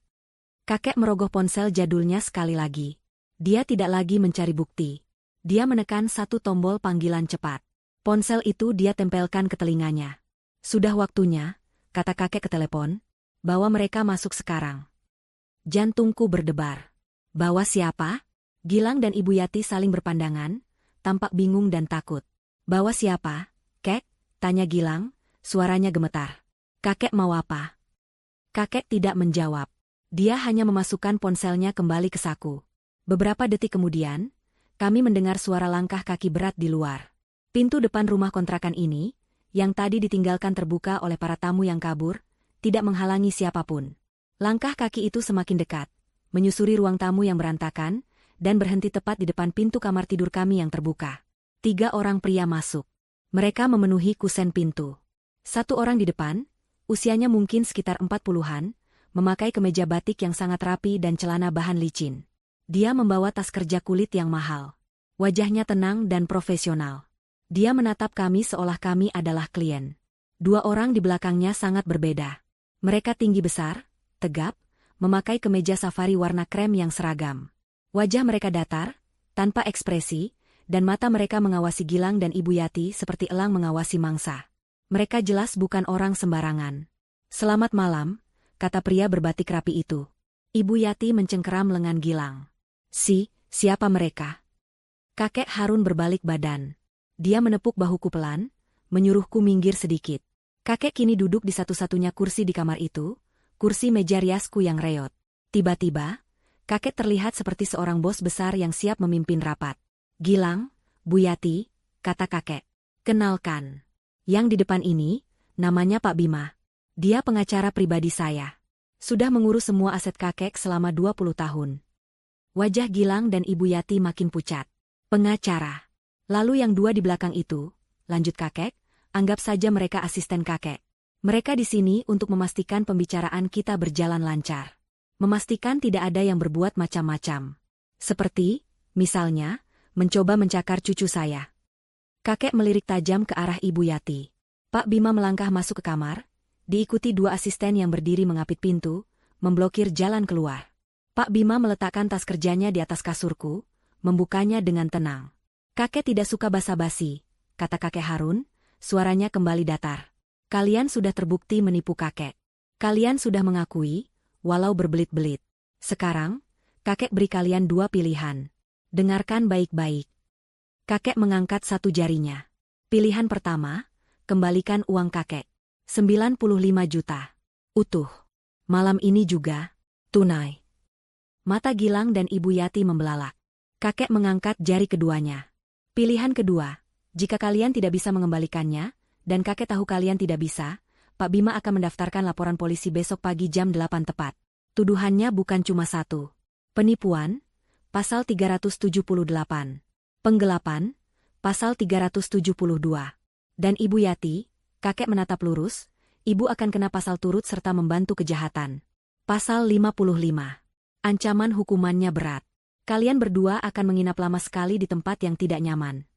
Kakek merogoh ponsel jadulnya sekali lagi. Dia tidak lagi mencari bukti. Dia menekan satu tombol panggilan cepat. Ponsel itu dia tempelkan ke telinganya. Sudah waktunya, kata kakek ke telepon, bawa mereka masuk sekarang. Jantungku berdebar. Bawa siapa? Gilang dan Ibu Yati saling berpandangan, tampak bingung dan takut. Bawa siapa, Kek? Tanya Gilang, suaranya gemetar. Kakek mau apa? Kakek tidak menjawab. Dia hanya memasukkan ponselnya kembali ke saku. Beberapa detik kemudian, kami mendengar suara langkah kaki berat di luar. Pintu depan rumah kontrakan ini, yang tadi ditinggalkan terbuka oleh para tamu yang kabur, tidak menghalangi siapapun. Langkah kaki itu semakin dekat, menyusuri ruang tamu yang berantakan, dan berhenti tepat di depan pintu kamar tidur kami yang terbuka. 3 orang pria masuk. Mereka memenuhi kusen pintu. Satu orang di depan, usianya mungkin sekitar 40-an, memakai kemeja batik yang sangat rapi dan celana bahan licin. Dia membawa tas kerja kulit yang mahal. Wajahnya tenang dan profesional. Dia menatap kami seolah kami adalah klien. 2 orang di belakangnya sangat berbeda. Mereka tinggi besar, tegap, memakai kemeja safari warna krem yang seragam. Wajah mereka datar, tanpa ekspresi, dan mata mereka mengawasi Gilang dan Ibu Yati seperti elang mengawasi mangsa. Mereka jelas bukan orang sembarangan. Selamat malam, kata pria berbatik rapi itu. Ibu Yati mencengkeram lengan Gilang. Siapa mereka? Kakek Harun berbalik badan. Dia menepuk bahuku pelan, menyuruhku minggir sedikit. Kakek kini duduk di satu-satunya kursi di kamar itu, kursi meja riasku yang reot. Tiba-tiba, kakek terlihat seperti seorang bos besar yang siap memimpin rapat. Gilang, Bu Yati, kata kakek. Kenalkan. Yang di depan ini, namanya Pak Bima. Dia pengacara pribadi saya. Sudah mengurus semua aset kakek selama 20 tahun. Wajah Gilang dan Ibu Yati makin pucat. Pengacara. Lalu yang 2 di belakang itu, lanjut kakek, anggap saja mereka asisten kakek. Mereka di sini untuk memastikan pembicaraan kita berjalan lancar. Memastikan tidak ada yang berbuat macam-macam. Seperti, misalnya, mencoba mencakar cucu saya. Kakek melirik tajam ke arah Ibu Yati. Pak Bima melangkah masuk ke kamar, diikuti 2 asisten yang berdiri mengapit pintu, memblokir jalan keluar. Pak Bima meletakkan tas kerjanya di atas kasurku, membukanya dengan tenang. Kakek tidak suka basa-basi, kata kakek Harun, suaranya kembali datar. Kalian sudah terbukti menipu kakek. Kalian sudah mengakui, walau berbelit-belit. Sekarang, kakek beri kalian 2 pilihan. Dengarkan baik-baik. Kakek mengangkat 1 jarinya. Pilihan pertama, kembalikan uang kakek. 95 juta. Utuh. Malam ini juga, tunai. Mata Gilang dan Ibu Yati membelalak. Kakek mengangkat jari keduanya. Pilihan kedua, jika kalian tidak bisa mengembalikannya, dan kakek tahu kalian tidak bisa, Pak Bima akan mendaftarkan laporan polisi besok pagi jam 8 tepat. Tuduhannya bukan cuma 1. Penipuan, pasal 378. Penggelapan, pasal 372. Dan Ibu Yati, kakek menatap lurus, ibu akan kena pasal turut serta membantu kejahatan. Pasal 55. Ancaman hukumannya berat. Kalian berdua akan menginap lama sekali di tempat yang tidak nyaman.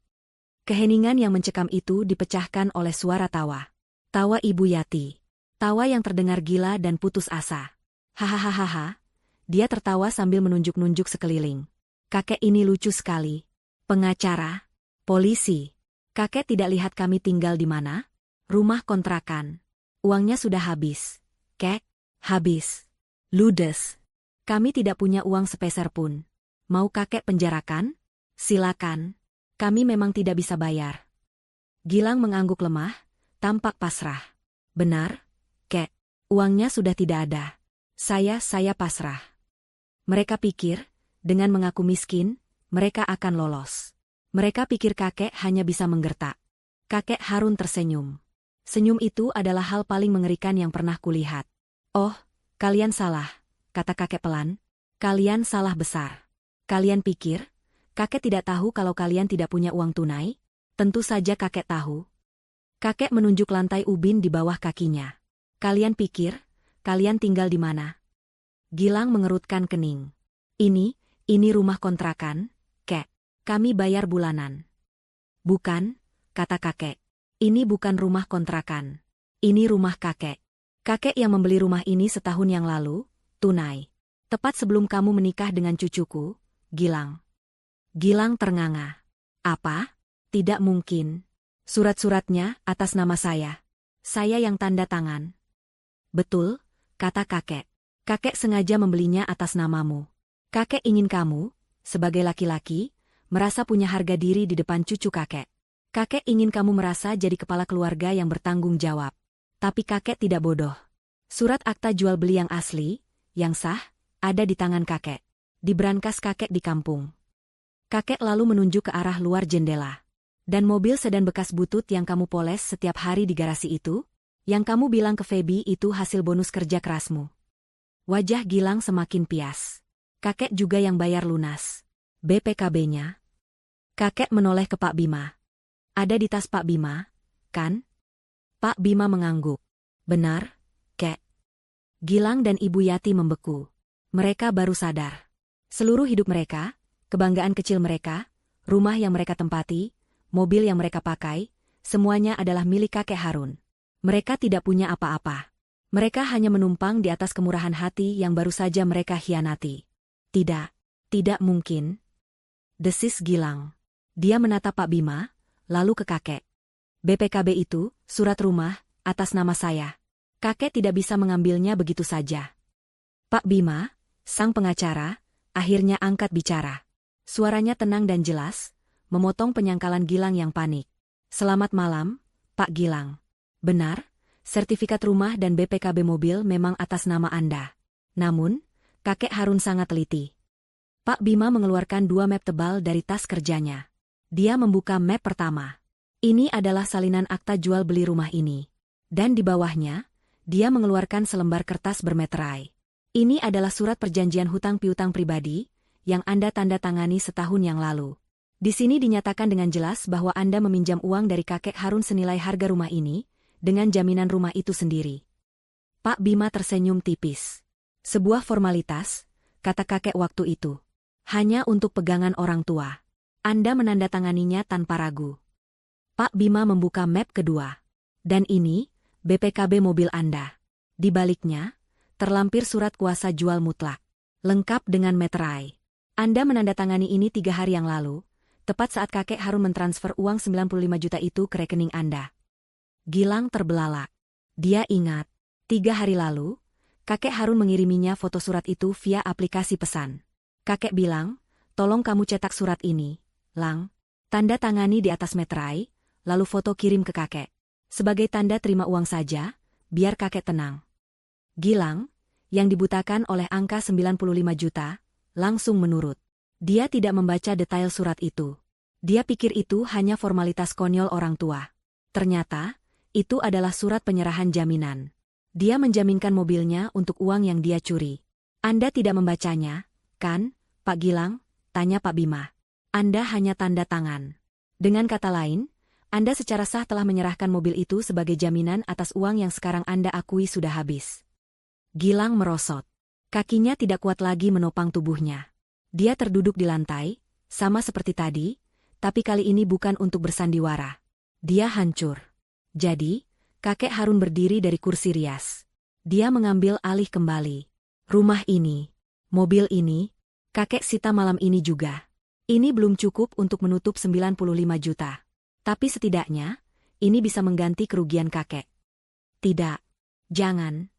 Keheningan yang mencekam itu dipecahkan oleh suara tawa. Tawa Ibu Yati. Tawa yang terdengar gila dan putus asa. Hahaha, dia tertawa sambil menunjuk-nunjuk sekeliling. Kakek ini lucu sekali. Pengacara, polisi. Kakek tidak lihat kami tinggal di mana? Rumah kontrakan. Uangnya sudah habis. Kek, habis. Ludes. Kami tidak punya uang sepeser pun. Mau kakek penjarakan? Silakan. Kami memang tidak bisa bayar. Gilang mengangguk lemah, tampak pasrah. Benar, Kek. Uangnya sudah tidak ada. Saya pasrah. Mereka pikir, dengan mengaku miskin, mereka akan lolos. Mereka pikir kakek hanya bisa menggertak. Kakek Harun tersenyum. Senyum itu adalah hal paling mengerikan yang pernah kulihat. Oh, kalian salah, kata kakek pelan. Kalian salah besar. Kalian pikir, kakek tidak tahu kalau kalian tidak punya uang tunai? Tentu saja kakek tahu. Kakek menunjuk lantai ubin di bawah kakinya. Kalian pikir, kalian tinggal di mana? Gilang mengerutkan kening. Ini rumah kontrakan, Kek. Kami bayar bulanan. Bukan, kata kakek. Ini bukan rumah kontrakan. Ini rumah kakek. Kakek yang membeli rumah ini setahun yang lalu, tunai. Tepat sebelum kamu menikah dengan cucuku, Gilang. Gilang ternganga. Apa? Tidak mungkin. Surat-suratnya atas nama saya. Saya yang tanda tangan. Betul, kata kakek. Kakek sengaja membelinya atas namamu. Kakek ingin kamu, sebagai laki-laki, merasa punya harga diri di depan cucu kakek. Kakek ingin kamu merasa jadi kepala keluarga yang bertanggung jawab. Tapi kakek tidak bodoh. Surat akta jual beli yang asli, yang sah, ada di tangan kakek. Di brankas kakek di kampung. Kakek lalu menunjuk ke arah luar jendela. Dan mobil sedan bekas butut yang kamu poles setiap hari di garasi itu, yang kamu bilang ke Feby itu hasil bonus kerja kerasmu. Wajah Gilang semakin pias. Kakek juga yang bayar lunas. BPKB-nya. Kakek menoleh ke Pak Bima. Ada di tas Pak Bima, kan? Pak Bima mengangguk. Benar, Kek. Gilang dan Ibu Yati membeku. Mereka baru sadar. Seluruh hidup mereka, kebanggaan kecil mereka, rumah yang mereka tempati, mobil yang mereka pakai, semuanya adalah milik kakek Harun. Mereka tidak punya apa-apa. Mereka hanya menumpang di atas kemurahan hati yang baru saja mereka hianati. Tidak mungkin. Desis Gilang. Dia menatap Pak Bima, lalu ke kakek. BPKB itu, surat rumah, atas nama saya. Kakek tidak bisa mengambilnya begitu saja. Pak Bima, sang pengacara, akhirnya angkat bicara. Suaranya tenang dan jelas, memotong penyangkalan Gilang yang panik. Selamat malam, Pak Gilang. Benar, sertifikat rumah dan BPKB mobil memang atas nama Anda. Namun, kakek Harun sangat teliti. Pak Bima mengeluarkan 2 map tebal dari tas kerjanya. Dia membuka map pertama. Ini adalah salinan akta jual beli rumah ini. Dan di bawahnya, dia mengeluarkan selembar kertas bermeterai. Ini adalah surat perjanjian hutang piutang pribadi, yang Anda tanda tangani setahun yang lalu. Di sini dinyatakan dengan jelas bahwa Anda meminjam uang dari kakek Harun senilai harga rumah ini, dengan jaminan rumah itu sendiri. Pak Bima tersenyum tipis. Sebuah formalitas, kata kakek waktu itu. Hanya untuk pegangan orang tua. Anda menandatanganinya tanpa ragu. Pak Bima membuka map kedua. Dan ini, BPKB mobil Anda. Di baliknya, terlampir surat kuasa jual mutlak. Lengkap dengan meterai. Anda menandatangani ini 3 hari yang lalu, tepat saat kakek Harun mentransfer uang 95 juta itu ke rekening Anda. Gilang terbelalak. Dia ingat, 3 hari lalu, kakek Harun mengiriminya foto surat itu via aplikasi pesan. Kakek bilang, tolong kamu cetak surat ini, Lang. Tanda tangani di atas meterai, lalu foto kirim ke kakek. Sebagai tanda terima uang saja, biar kakek tenang. Gilang, yang dibutakan oleh angka 95 juta, langsung menurut. Dia tidak membaca detail surat itu. Dia pikir itu hanya formalitas konyol orang tua. Ternyata, itu adalah surat penyerahan jaminan. Dia menjaminkan mobilnya untuk uang yang dia curi. Anda tidak membacanya, kan, Pak Gilang? Tanya Pak Bima. Anda hanya tanda tangan. Dengan kata lain, Anda secara sah telah menyerahkan mobil itu sebagai jaminan atas uang yang sekarang Anda akui sudah habis. Gilang merosot. Kakinya tidak kuat lagi menopang tubuhnya. Dia terduduk di lantai, sama seperti tadi, tapi kali ini bukan untuk bersandiwara. Dia hancur. Jadi, kakek Harun berdiri dari kursi rias. Dia mengambil alih kembali. Rumah ini, mobil ini, kakek sita malam ini juga. Ini belum cukup untuk menutup 95 juta. Tapi setidaknya, ini bisa mengganti kerugian kakek. Tidak. Jangan.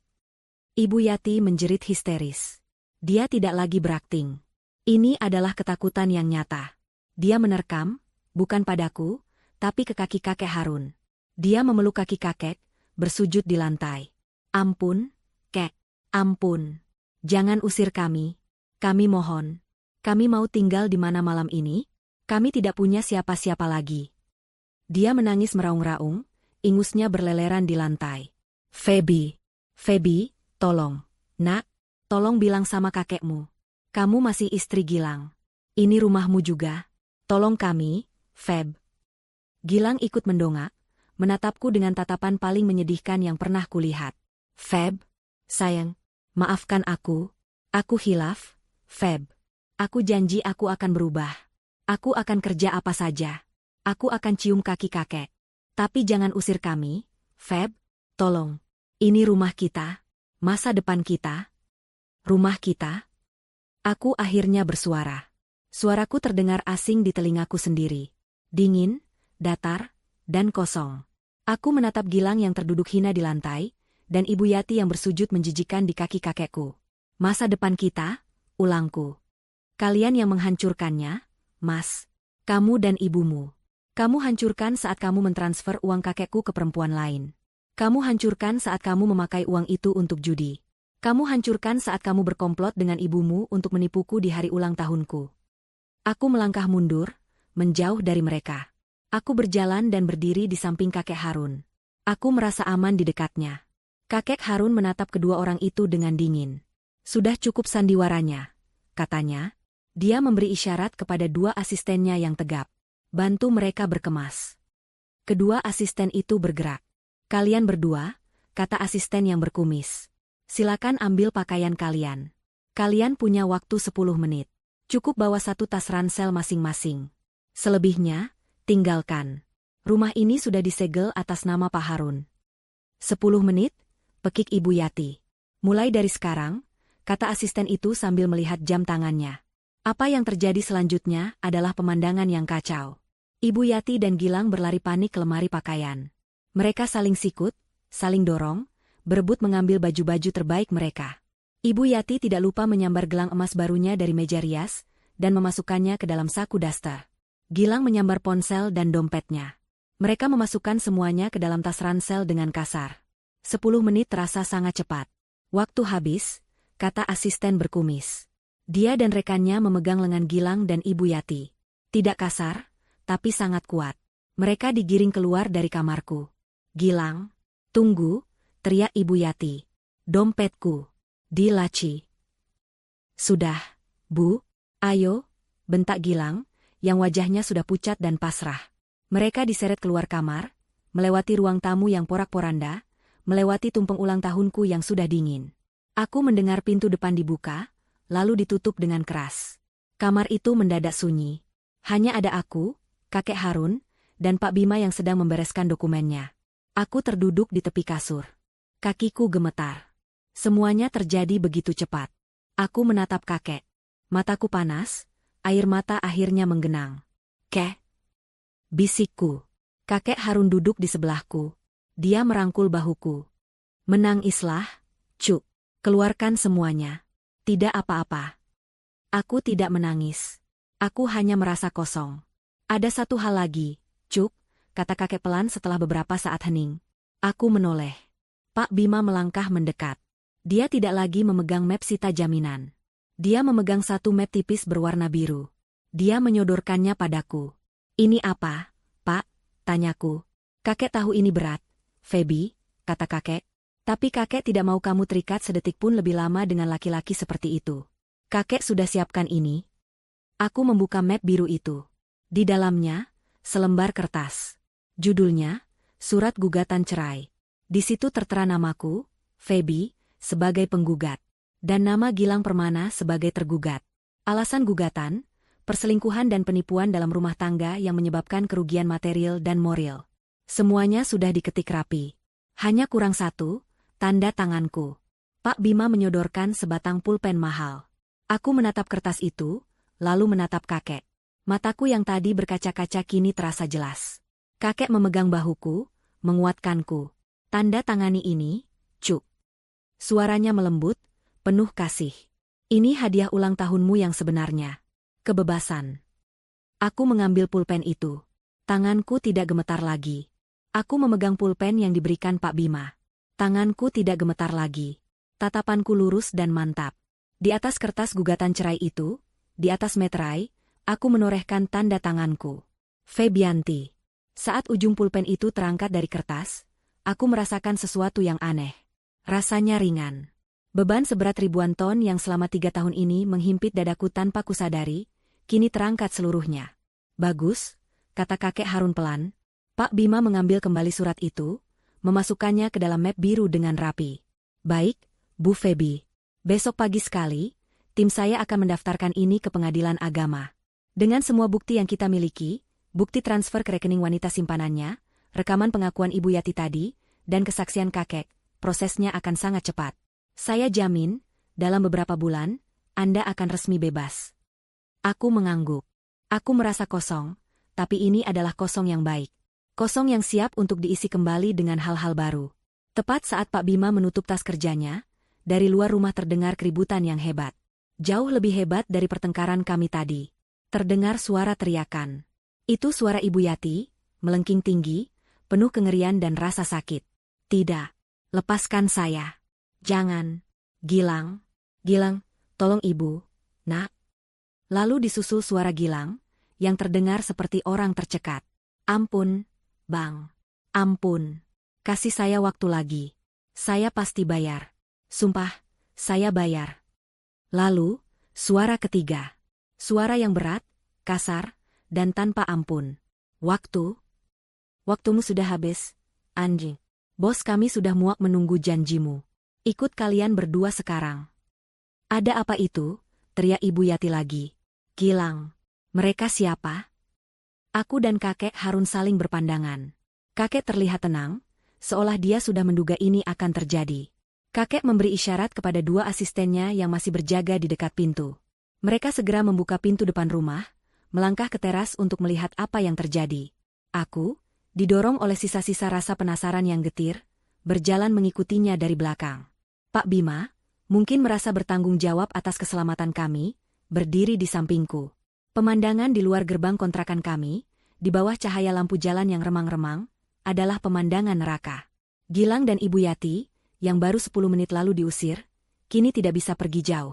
Ibu Yati menjerit histeris. Dia tidak lagi berakting. Ini adalah ketakutan yang nyata. Dia menerkam, bukan padaku, tapi ke kaki kakek Harun. Dia memeluk kaki kakek, bersujud di lantai. Ampun, Kek. Ampun. Jangan usir kami. Kami mohon. Kami mau tinggal di mana malam ini? Kami tidak punya siapa-siapa lagi. Dia menangis meraung-raung, ingusnya berleleran di lantai. Feby. Feby, tolong. Nak, tolong bilang sama kakekmu. Kamu masih istri Gilang. Ini rumahmu juga. Tolong kami, Feb. Gilang ikut mendongak, menatapku dengan tatapan paling menyedihkan yang pernah kulihat. Feb, sayang, maafkan aku. Aku hilaf, Feb. Aku janji aku akan berubah. Aku akan kerja apa saja. Aku akan cium kaki kakek. Tapi jangan usir kami, Feb. Tolong. Ini rumah kita. Masa depan kita. Rumah kita. Aku akhirnya bersuara. Suaraku terdengar asing di telingaku sendiri. Dingin, datar, dan kosong. Aku menatap Gilang yang terduduk hina di lantai, dan Ibu Yati yang bersujud menjijikan di kaki kakekku. Masa depan kita, ulangku. Kalian yang menghancurkannya, Mas. Kamu dan ibumu. Kamu hancurkan saat kamu mentransfer uang kakekku ke perempuan lain. Kamu hancurkan saat kamu memakai uang itu untuk judi. Kamu hancurkan saat kamu berkomplot dengan ibumu untuk menipuku di hari ulang tahunku. Aku melangkah mundur, menjauh dari mereka. Aku berjalan dan berdiri di samping kakek Harun. Aku merasa aman di dekatnya. Kakek Harun menatap kedua orang itu dengan dingin. Sudah cukup sandiwaranya, katanya. Dia memberi isyarat kepada dua asistennya yang tegap. Bantu mereka berkemas. Kedua asisten itu bergerak. Kalian berdua, kata asisten yang berkumis. Silakan ambil pakaian kalian. Kalian punya waktu 10 menit. Cukup bawa satu tas ransel masing-masing. Selebihnya, tinggalkan. Rumah ini sudah disegel atas nama Pak Harun. 10 menit, pekik Ibu Yati. Mulai dari sekarang, kata asisten itu sambil melihat jam tangannya. Apa yang terjadi selanjutnya adalah pemandangan yang kacau. Ibu Yati dan Gilang berlari panik ke lemari pakaian. Mereka saling sikut, saling dorong, berebut mengambil baju-baju terbaik mereka. Ibu Yati tidak lupa menyambar gelang emas barunya dari meja rias, dan memasukkannya ke dalam saku daster. Gilang menyambar ponsel dan dompetnya. Mereka memasukkan semuanya ke dalam tas ransel dengan kasar. 10 menit terasa sangat cepat. Waktu habis, kata asisten berkumis. Dia dan rekannya memegang lengan Gilang dan Ibu Yati. Tidak kasar, tapi sangat kuat. Mereka digiring keluar dari kamarku. Gilang, tunggu, teriak Ibu Yati. Dompetku. Di laci. Sudah, Bu, ayo, bentak Gilang, yang wajahnya sudah pucat dan pasrah. Mereka diseret keluar kamar, melewati ruang tamu yang porak-poranda, melewati tumpeng ulang tahunku yang sudah dingin. Aku mendengar pintu depan dibuka, lalu ditutup dengan keras. Kamar itu mendadak sunyi. Hanya ada aku, kakek Harun, dan Pak Bima yang sedang membereskan dokumennya. Aku terduduk di tepi kasur. Kakiku gemetar. Semuanya terjadi begitu cepat. Aku menatap kakek. Mataku panas, air mata akhirnya menggenang. Kek? Bisikku. Kakek Harun duduk di sebelahku. Dia merangkul bahuku. Menangislah, Cuk. Keluarkan semuanya. Tidak apa-apa. Aku tidak menangis. Aku hanya merasa kosong. Ada satu hal lagi, Cuk, kata kakek pelan setelah beberapa saat hening. Aku menoleh. Pak Bima melangkah mendekat. Dia tidak lagi memegang map sita jaminan. Dia memegang satu map tipis berwarna biru. Dia menyodorkannya padaku. Ini apa, Pak? Tanyaku. Kakek tahu ini berat, Feby, kata kakek. Tapi kakek tidak mau kamu terikat sedetik pun lebih lama dengan laki-laki seperti itu. Kakek sudah siapkan ini. Aku membuka map biru itu. Di dalamnya, selembar kertas. Judulnya, Surat Gugatan Cerai. Di situ tertera namaku, Feby, sebagai penggugat. Dan nama Gilang Permana sebagai tergugat. Alasan gugatan, perselingkuhan dan penipuan dalam rumah tangga yang menyebabkan kerugian material dan moral. Semuanya sudah diketik rapi. Hanya kurang satu, tanda tanganku. Pak Bima menyodorkan sebatang pulpen mahal. Aku menatap kertas itu, lalu menatap kakek. Mataku yang tadi berkaca-kaca kini terasa jelas. Kakek memegang bahuku, menguatkanku. Tanda tangani ini, Cuk. Suaranya melembut, penuh kasih. Ini hadiah ulang tahunmu yang sebenarnya. Kebebasan. Aku mengambil pulpen itu. Tanganku tidak gemetar lagi. Aku memegang pulpen yang diberikan Pak Bima. Tanganku tidak gemetar lagi. Tatapanku lurus dan mantap. Di atas kertas gugatan cerai itu, di atas meterai, aku menorehkan tanda tanganku. Febianti. Saat ujung pulpen itu terangkat dari kertas, aku merasakan sesuatu yang aneh. Rasanya ringan. Beban seberat ribuan ton yang selama 3 tahun ini menghimpit dadaku tanpa kusadari, kini terangkat seluruhnya. Bagus, kata kakek Harun pelan. Pak Bima mengambil kembali surat itu, memasukkannya ke dalam map biru dengan rapi. Baik, Bu Feby. Besok pagi sekali, tim saya akan mendaftarkan ini ke pengadilan agama. Dengan semua bukti yang kita miliki, bukti transfer ke rekening wanita simpanannya, rekaman pengakuan Ibu Yati tadi, dan kesaksian kakek, prosesnya akan sangat cepat. Saya jamin, dalam beberapa bulan, Anda akan resmi bebas. Aku mengangguk. Aku merasa kosong, tapi ini adalah kosong yang baik. Kosong yang siap untuk diisi kembali dengan hal-hal baru. Tepat saat Pak Bima menutup tas kerjanya, dari luar rumah terdengar keributan yang hebat. Jauh lebih hebat dari pertengkaran kami tadi. Terdengar suara teriakan. Itu suara Ibu Yati, melengking tinggi, penuh kengerian dan rasa sakit. Tidak. Lepaskan saya. Jangan. Gilang. Gilang, tolong Ibu, Nak. Lalu disusul suara Gilang, yang terdengar seperti orang tercekat. Ampun, Bang. Ampun. Kasih saya waktu lagi. Saya pasti bayar. Sumpah, saya bayar. Lalu, suara ketiga. Suara yang berat, kasar, dan tanpa ampun. Waktumu sudah habis, anjing. Bos kami sudah muak menunggu janjimu. Ikut kalian berdua sekarang. Ada apa itu? Teriak Ibu Yati lagi. Gilang. Mereka siapa? Aku dan kakek Harun saling berpandangan. Kakek terlihat tenang, seolah dia sudah menduga ini akan terjadi. Kakek memberi isyarat kepada dua asistennya yang masih berjaga di dekat pintu. Mereka segera membuka pintu depan rumah, melangkah ke teras untuk melihat apa yang terjadi. Aku, didorong oleh sisa-sisa rasa penasaran yang getir, berjalan mengikutinya dari belakang. Pak Bima, mungkin merasa bertanggung jawab atas keselamatan kami, berdiri di sampingku. Pemandangan di luar gerbang kontrakan kami, di bawah cahaya lampu jalan yang remang-remang, adalah pemandangan neraka. Gilang dan Ibu Yati, yang baru 10 menit lalu diusir, kini tidak bisa pergi jauh.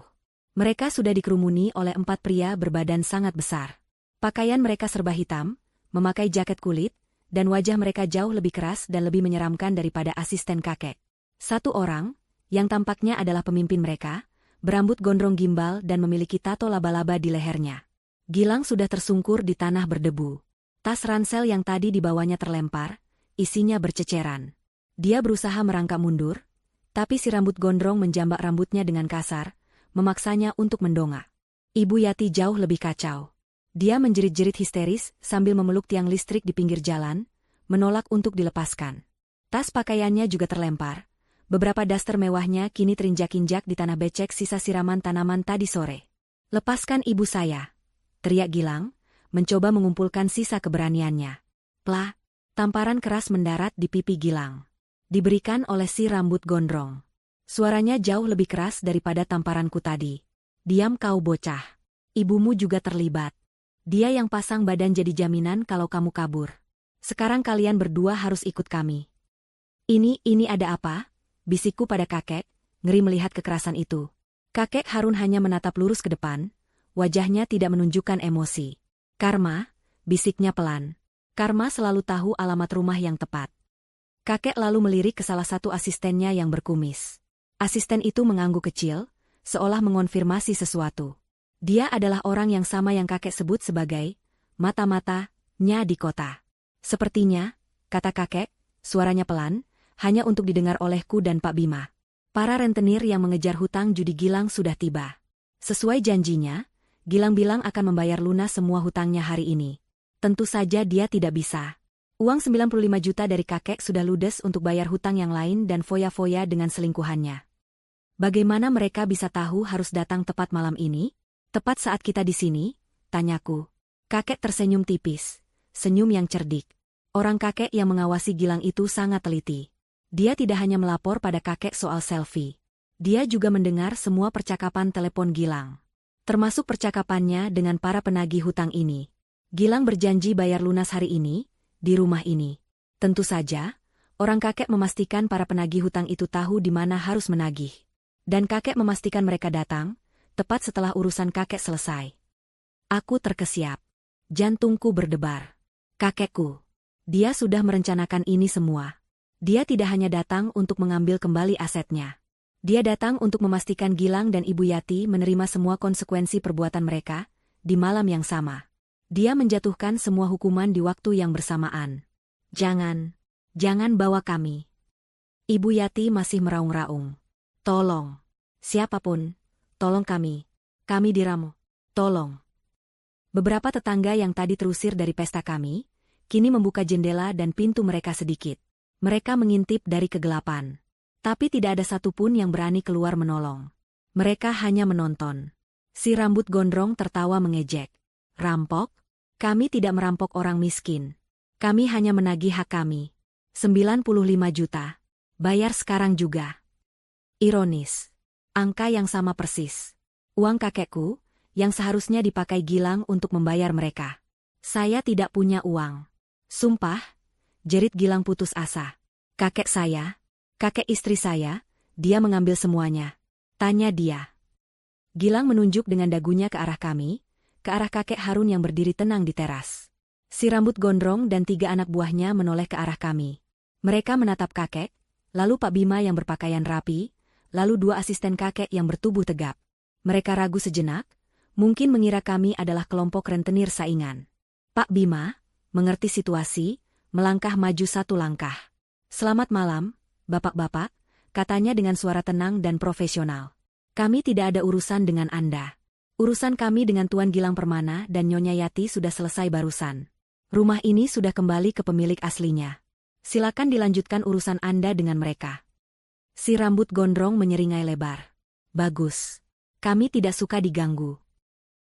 Mereka sudah dikerumuni oleh 4 pria berbadan sangat besar. Pakaian mereka serba hitam, memakai jaket kulit, dan wajah mereka jauh lebih keras dan lebih menyeramkan daripada asisten kakek. Satu orang, yang tampaknya adalah pemimpin mereka, berambut gondrong gimbal dan memiliki tato laba-laba di lehernya. Gilang sudah tersungkur di tanah berdebu. Tas ransel yang tadi dibawanya terlempar, isinya berceceran. Dia berusaha merangkak mundur, tapi si rambut gondrong menjambak rambutnya dengan kasar, memaksanya untuk mendongak. Ibu Yati jauh lebih kacau. Dia menjerit-jerit histeris sambil memeluk tiang listrik di pinggir jalan, menolak untuk dilepaskan. Tas pakaiannya juga terlempar. Beberapa daster mewahnya kini terinjak-injak di tanah becek sisa siraman tanaman tadi sore. Lepaskan ibu saya, teriak Gilang, mencoba mengumpulkan sisa keberaniannya. Plah, tamparan keras mendarat di pipi Gilang. Diberikan oleh si rambut gondrong. Suaranya jauh lebih keras daripada tamparanku tadi. Diam kau bocah. Ibumu juga terlibat. Dia yang pasang badan jadi jaminan kalau kamu kabur. Sekarang kalian berdua harus ikut kami. Ini ada apa? Bisikku pada kakek, ngeri melihat kekerasan itu. Kakek Harun hanya menatap lurus ke depan, wajahnya tidak menunjukkan emosi. Karma, bisiknya pelan. Karma selalu tahu alamat rumah yang tepat. Kakek lalu melirik ke salah satu asistennya yang berkumis. Asisten itu mengangguk kecil, seolah mengonfirmasi sesuatu. Dia adalah orang yang sama yang kakek sebut sebagai mata-matanya di kota. Sepertinya, kata kakek, suaranya pelan, hanya untuk didengar olehku dan Pak Bima. Para rentenir yang mengejar hutang judi Gilang sudah tiba. Sesuai janjinya, Gilang bilang akan membayar lunas semua hutangnya hari ini. Tentu saja dia tidak bisa. Uang 95 juta dari kakek sudah ludes untuk bayar hutang yang lain dan foya-foya dengan selingkuhannya. Bagaimana mereka bisa tahu harus datang tepat malam ini? Tepat saat kita di sini? Tanyaku. Kakek tersenyum tipis, senyum yang cerdik. Orang kakek yang mengawasi Gilang itu sangat teliti. Dia tidak hanya melapor pada kakek soal selfie. Dia juga mendengar semua percakapan telepon Gilang. Termasuk percakapannya dengan para penagih hutang ini. Gilang berjanji bayar lunas hari ini, di rumah ini. Tentu saja, orang kakek memastikan para penagih hutang itu tahu di mana harus menagih. Dan kakek memastikan mereka datang, tepat setelah urusan kakek selesai. Aku terkesiap. Jantungku berdebar. Kakekku. Dia sudah merencanakan ini semua. Dia tidak hanya datang untuk mengambil kembali asetnya. Dia datang untuk memastikan Gilang dan Ibu Yati menerima semua konsekuensi perbuatan mereka, di malam yang sama. Dia menjatuhkan semua hukuman di waktu yang bersamaan. Jangan bawa kami. Ibu Yati masih meraung-raung. Tolong. Siapapun, tolong kami. Kami diramu. Tolong. Beberapa tetangga yang tadi terusir dari pesta kami, kini membuka jendela dan pintu mereka sedikit. Mereka mengintip dari kegelapan. Tapi tidak ada satupun yang berani keluar menolong. Mereka hanya menonton. Si rambut gondrong tertawa mengejek. Rampok? Kami tidak merampok orang miskin. Kami hanya menagih hak kami. 95 juta. Bayar sekarang juga. Ironis. Angka yang sama persis. Uang kakekku, yang seharusnya dipakai Gilang untuk membayar mereka. Saya tidak punya uang. Sumpah, jerit Gilang putus asa. Kakek saya, kakek istri saya, dia mengambil semuanya. Tanya dia. Gilang menunjuk dengan dagunya ke arah kami, ke arah kakek Harun yang berdiri tenang di teras. Si rambut gondrong dan 3 anak buahnya menoleh ke arah kami. Mereka menatap kakek, lalu Pak Bima yang berpakaian rapi, lalu 2 asisten kakek yang bertubuh tegap. Mereka ragu sejenak, mungkin mengira kami adalah kelompok rentenir saingan. Pak Bima, mengerti situasi, melangkah maju 1 langkah. Selamat malam, bapak-bapak, katanya dengan suara tenang dan profesional. Kami tidak ada urusan dengan Anda. Urusan kami dengan Tuan Gilang Permana dan Nyonya Yati sudah selesai barusan. Rumah ini sudah kembali ke pemilik aslinya. Silakan dilanjutkan urusan Anda dengan mereka. Si rambut gondrong menyeringai lebar. Bagus. Kami tidak suka diganggu.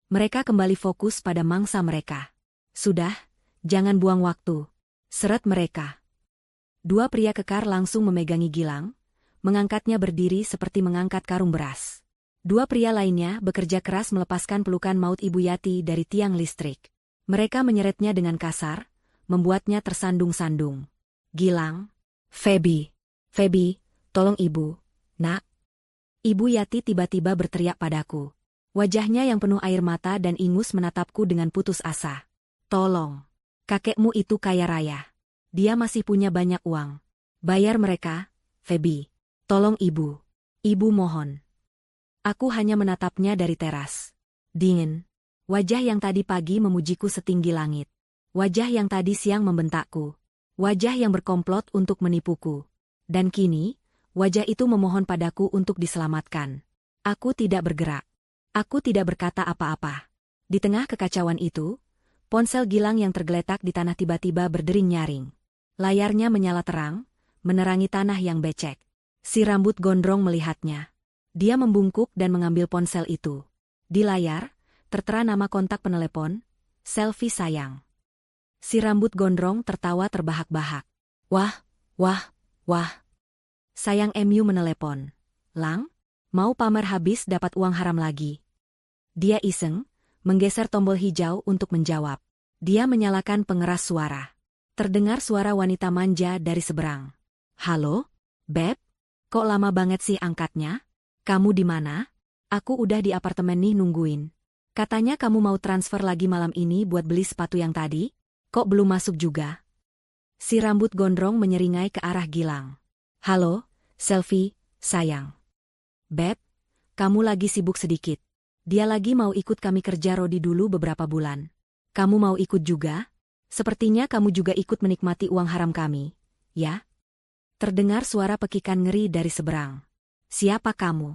Mereka kembali fokus pada mangsa mereka. Sudah, jangan buang waktu. Seret mereka. 2 pria kekar langsung memegangi Gilang, mengangkatnya berdiri seperti mengangkat karung beras. 2 pria lainnya bekerja keras melepaskan pelukan maut Ibu Yati dari tiang listrik. Mereka menyeretnya dengan kasar, membuatnya tersandung-sandung. Gilang, Feby, tolong ibu, nak. Ibu Yati tiba-tiba berteriak padaku. Wajahnya yang penuh air mata dan ingus menatapku dengan putus asa. Tolong, kakekmu itu kaya raya. Dia masih punya banyak uang. Bayar mereka, Feby. Tolong ibu. Ibu mohon. Aku hanya menatapnya dari teras. Dingin. Wajah yang tadi pagi memujiku setinggi langit. Wajah yang tadi siang membentakku. Wajah yang berkomplot untuk menipuku. Dan kini, wajah itu memohon padaku untuk diselamatkan. Aku tidak bergerak. Aku tidak berkata apa-apa. Di tengah kekacauan itu, ponsel Gilang yang tergeletak di tanah tiba-tiba berdering nyaring. Layarnya menyala terang, menerangi tanah yang becek. Si rambut gondrong melihatnya. Dia membungkuk dan mengambil ponsel itu. Di layar, tertera nama kontak penelepon, Selfie sayang. Si rambut gondrong tertawa terbahak-bahak. Wah. Sayang MU menelepon. Lang, mau pamer habis dapat uang haram lagi. Dia iseng, menggeser tombol hijau untuk menjawab. Dia menyalakan pengeras suara. Terdengar suara wanita manja dari seberang. Halo, Beb? Kok lama banget sih angkatnya? Kamu di mana? Aku udah di apartemen nih nungguin. Katanya kamu mau transfer lagi malam ini buat beli sepatu yang tadi? Kok belum masuk juga? Si rambut gondrong menyeringai ke arah Gilang. Halo, Selfie, sayang. Beb, kamu lagi sibuk sedikit. Dia lagi mau ikut kami kerja Rodi dulu beberapa bulan. Kamu mau ikut juga? Sepertinya kamu juga ikut menikmati uang haram kami, ya? Terdengar suara pekikan ngeri dari seberang. Siapa kamu?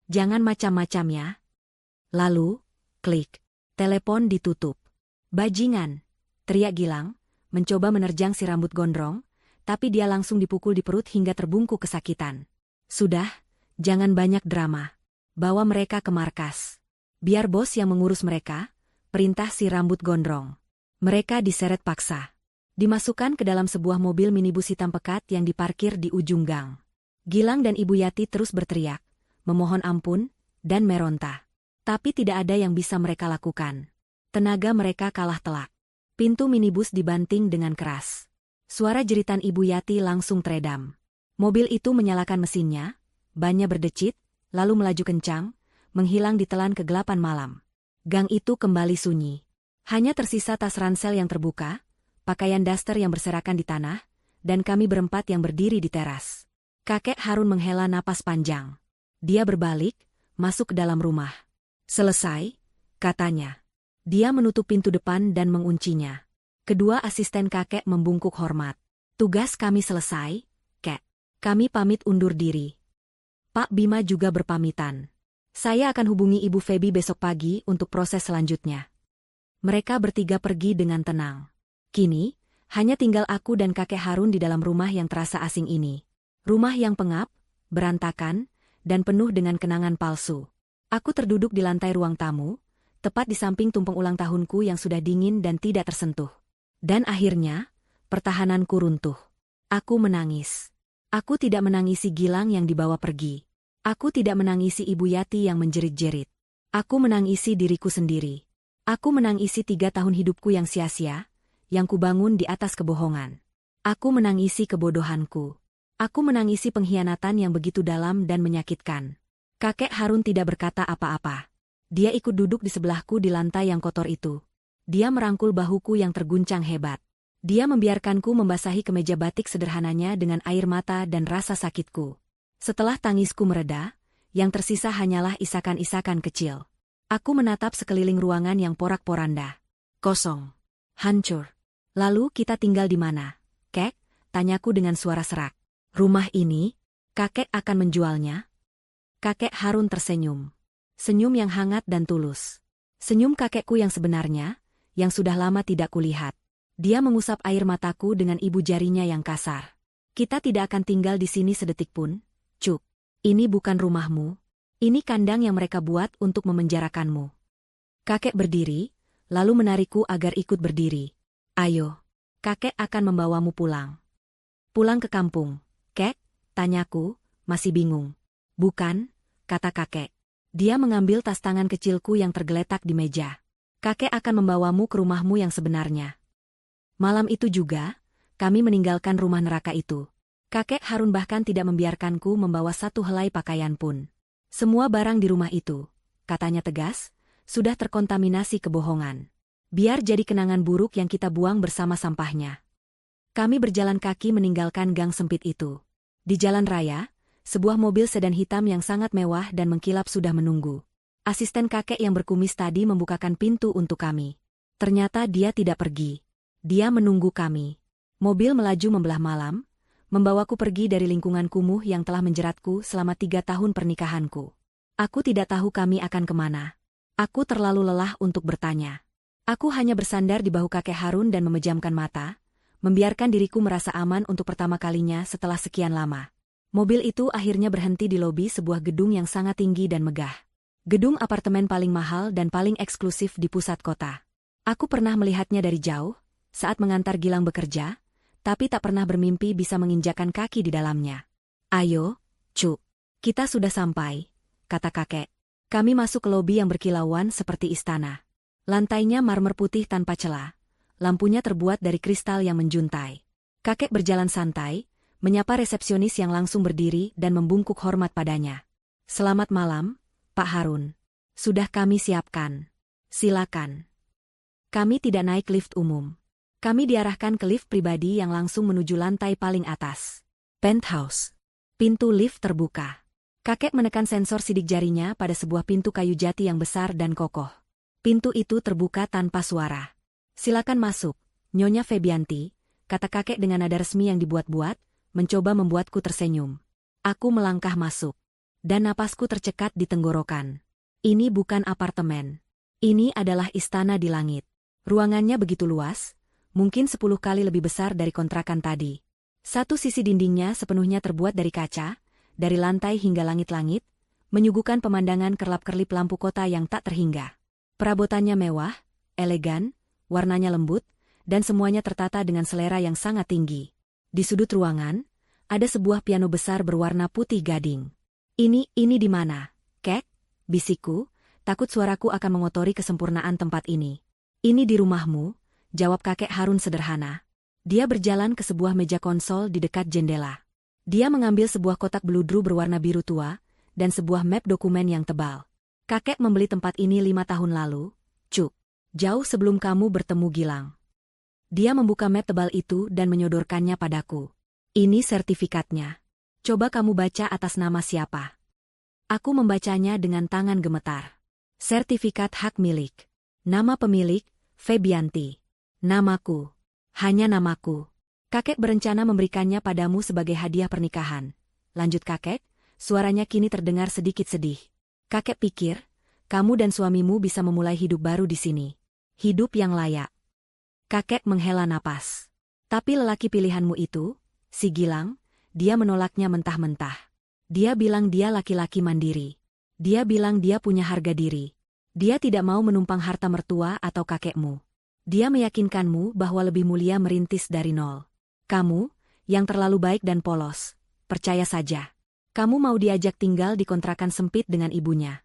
Jangan macam-macam ya. Lalu, klik. Telepon ditutup. Bajingan, teriak Gilang, mencoba menerjang si rambut gondrong, tapi dia langsung dipukul di perut hingga terbungkuk kesakitan. Sudah, jangan banyak drama. Bawa mereka ke markas. Biar bos yang mengurus mereka, perintah si rambut gondrong. Mereka diseret paksa. Dimasukkan ke dalam sebuah mobil minibus hitam pekat yang diparkir di ujung gang. Gilang dan Ibu Yati terus berteriak, memohon ampun, dan meronta. Tapi tidak ada yang bisa mereka lakukan. Tenaga mereka kalah telak. Pintu minibus dibanting dengan keras. Suara jeritan Ibu Yati langsung teredam. Mobil itu menyalakan mesinnya, bannya berdecit, lalu melaju kencang, menghilang ditelan kegelapan malam. Gang itu kembali sunyi. Hanya tersisa tas ransel yang terbuka, pakaian daster yang berserakan di tanah, dan kami berempat yang berdiri di teras. Kakek Harun menghela napas panjang. Dia berbalik, masuk ke dalam rumah. Selesai, katanya. Dia menutup pintu depan dan menguncinya. Kedua asisten kakek membungkuk hormat. Tugas kami selesai, Kek. Kami pamit undur diri. Pak Bima juga berpamitan. Saya akan hubungi Ibu Feby besok pagi untuk proses selanjutnya. Mereka bertiga pergi dengan tenang. Kini, hanya tinggal aku dan kakek Harun di dalam rumah yang terasa asing ini. Rumah yang pengap, berantakan, dan penuh dengan kenangan palsu. Aku terduduk di lantai ruang tamu, tepat di samping tumpeng ulang tahunku yang sudah dingin dan tidak tersentuh. Dan akhirnya, pertahananku runtuh. Aku menangis. Aku tidak menangisi Gilang yang dibawa pergi. Aku tidak menangisi Ibu Yati yang menjerit-jerit. Aku menangisi diriku sendiri. Aku menangisi 3 tahun hidupku yang sia-sia, yang kubangun di atas kebohongan. Aku menangisi kebodohanku. Aku menangisi pengkhianatan yang begitu dalam dan menyakitkan. Kakek Harun tidak berkata apa-apa. Dia ikut duduk di sebelahku di lantai yang kotor itu. Dia merangkul bahuku yang terguncang hebat. Dia membiarkanku membasahi kemeja batik sederhananya dengan air mata dan rasa sakitku. Setelah tangisku mereda, yang tersisa hanyalah isakan-isakan kecil. Aku menatap sekeliling ruangan yang porak-poranda. Kosong. Hancur. Lalu kita tinggal di mana, Kek? Tanyaku dengan suara serak. Rumah ini, kakek akan menjualnya? Kakek Harun tersenyum. Senyum yang hangat dan tulus. Senyum kakekku yang sebenarnya, yang sudah lama tidak kulihat. Dia mengusap air mataku dengan ibu jarinya yang kasar. Kita tidak akan tinggal di sini sedetik pun, Cuk. Ini bukan rumahmu. Ini kandang yang mereka buat untuk memenjarakanmu. Kakek berdiri, lalu menarikku agar ikut berdiri. Ayo, kakek akan membawamu pulang. Pulang ke kampung, Kek? Tanyaku, masih bingung. Bukan, kata kakek. Dia mengambil tas tangan kecilku yang tergeletak di meja. Kakek akan membawamu ke rumahmu yang sebenarnya. Malam itu juga, kami meninggalkan rumah neraka itu. Kakek Harun bahkan tidak membiarkanku membawa satu helai pakaian pun. Semua barang di rumah itu, katanya tegas, sudah terkontaminasi kebohongan. Biar jadi kenangan buruk yang kita buang bersama sampahnya. Kami berjalan kaki meninggalkan gang sempit itu. Di jalan raya, sebuah mobil sedan hitam yang sangat mewah dan mengkilap sudah menunggu. Asisten kakek yang berkumis tadi membukakan pintu untuk kami. Ternyata dia tidak pergi. Dia menunggu kami. Mobil melaju membelah malam, membawaku pergi dari lingkungan kumuh yang telah menjeratku selama 3 tahun pernikahanku. Aku tidak tahu kami akan kemana. Aku terlalu lelah untuk bertanya. Aku hanya bersandar di bahu kakek Harun dan memejamkan mata, membiarkan diriku merasa aman untuk pertama kalinya setelah sekian lama. Mobil itu akhirnya berhenti di lobi sebuah gedung yang sangat tinggi dan megah. Gedung apartemen paling mahal dan paling eksklusif di pusat kota. Aku pernah melihatnya dari jauh, saat mengantar Gilang bekerja, tapi tak pernah bermimpi bisa menginjakan kaki di dalamnya. Ayo, Cuk. Kita sudah sampai, kata kakek. Kami masuk ke lobi yang berkilauan seperti istana. Lantainya marmer putih tanpa celah. Lampunya terbuat dari kristal yang menjuntai. Kakek berjalan santai, menyapa resepsionis yang langsung berdiri dan membungkuk hormat padanya. Selamat malam, Pak Harun. Sudah kami siapkan. Silakan. Kami tidak naik lift umum. Kami diarahkan ke lift pribadi yang langsung menuju lantai paling atas. Penthouse. Pintu lift terbuka. Kakek menekan sensor sidik jarinya pada sebuah pintu kayu jati yang besar dan kokoh. Pintu itu terbuka tanpa suara. Silakan masuk, Nyonya Febianti, kata kakek dengan nada resmi yang dibuat-buat, mencoba membuatku tersenyum. Aku melangkah masuk. Dan napasku tercekat di tenggorokan. Ini bukan apartemen. Ini adalah istana di langit. Ruangannya begitu luas, mungkin 10 kali lebih besar dari kontrakan tadi. Satu sisi dindingnya sepenuhnya terbuat dari kaca, dari lantai hingga langit-langit, menyuguhkan pemandangan kerlap-kerlip lampu kota yang tak terhingga. Perabotannya mewah, elegan, warnanya lembut, dan semuanya tertata dengan selera yang sangat tinggi. Di sudut ruangan, ada sebuah piano besar berwarna putih gading. Ini di mana, Kek? Bisikku, takut suaraku akan mengotori kesempurnaan tempat ini. Ini di rumahmu, jawab kakek Harun sederhana. Dia berjalan ke sebuah meja konsol di dekat jendela. Dia mengambil sebuah kotak beludru berwarna biru tua, dan sebuah map dokumen yang tebal. Kakek membeli tempat ini 5 tahun lalu, Cuk. Jauh sebelum kamu bertemu Gilang. Dia membuka map tebal itu dan menyodorkannya padaku. Ini sertifikatnya. Coba kamu baca atas nama siapa. Aku membacanya dengan tangan gemetar. Sertifikat hak milik. Nama pemilik, Febianti. Namaku. Hanya namaku. Kakek berencana memberikannya padamu sebagai hadiah pernikahan. Lanjut kakek, suaranya kini terdengar sedikit sedih. Kakek pikir, kamu dan suamimu bisa memulai hidup baru di sini. Hidup yang layak. Kakek menghela napas. Tapi lelaki pilihanmu itu, si Gilang, dia menolaknya mentah-mentah. Dia bilang dia laki-laki mandiri. Dia bilang dia punya harga diri. Dia tidak mau menumpang harta mertua atau kakekmu. Dia meyakinkanmu bahwa lebih mulia merintis dari nol. Kamu, yang terlalu baik dan polos, percaya saja. Kamu mau diajak tinggal di kontrakan sempit dengan ibunya.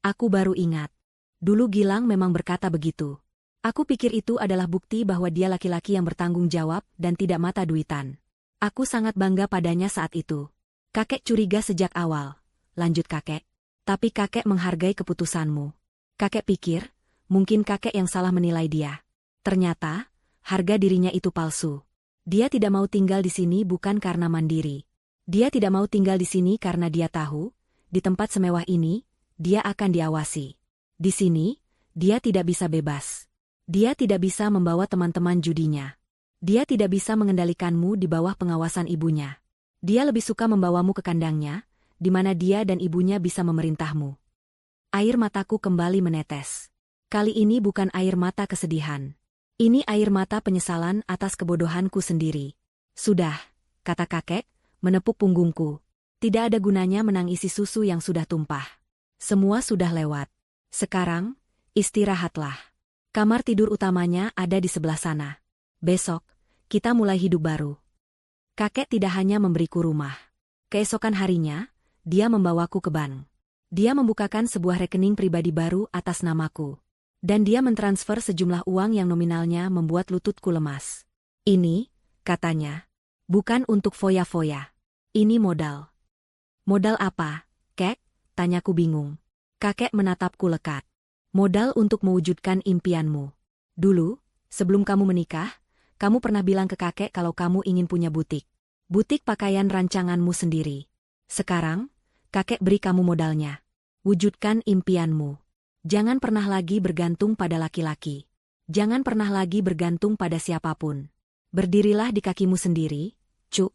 Aku baru ingat. Dulu Gilang memang berkata begitu. Aku pikir itu adalah bukti bahwa dia laki-laki yang bertanggung jawab dan tidak mata duitan. Aku sangat bangga padanya saat itu. Kakek curiga sejak awal, lanjut kakek. Tapi kakek menghargai keputusanmu. Kakek pikir, mungkin kakek yang salah menilai dia. Ternyata, harga dirinya itu palsu. Dia tidak mau tinggal di sini bukan karena mandiri. Dia tidak mau tinggal di sini karena dia tahu, di tempat semewah ini, dia akan diawasi. Di sini, dia tidak bisa bebas. Dia tidak bisa membawa teman-teman judinya. Dia tidak bisa mengendalikanmu di bawah pengawasan ibunya. Dia lebih suka membawamu ke kandangnya, di mana dia dan ibunya bisa memerintahmu. Air mataku kembali menetes. Kali ini bukan air mata kesedihan. Ini air mata penyesalan atas kebodohanku sendiri. Sudah, kata kakek, menepuk punggungku. Tidak ada gunanya menangisi susu yang sudah tumpah. Semua sudah lewat. Sekarang, istirahatlah. Kamar tidur utamanya ada di sebelah sana. Besok, kita mulai hidup baru. Kakek tidak hanya memberiku rumah. Keesokan harinya, dia membawaku ke bank. Dia membukakan sebuah rekening pribadi baru atas namaku. Dan dia mentransfer sejumlah uang yang nominalnya membuat lututku lemas. Ini, katanya, bukan untuk foya-foya. Ini modal. Modal apa, kek? Tanyaku bingung. Kakek menatapku lekat. Modal untuk mewujudkan impianmu. Dulu, sebelum kamu menikah, kamu pernah bilang ke kakek kalau kamu ingin punya butik. Butik pakaian rancanganmu sendiri. Sekarang, kakek beri kamu modalnya. Wujudkan impianmu. Jangan pernah lagi bergantung pada laki-laki. Jangan pernah lagi bergantung pada siapapun. Berdirilah di kakimu sendiri, Cuk.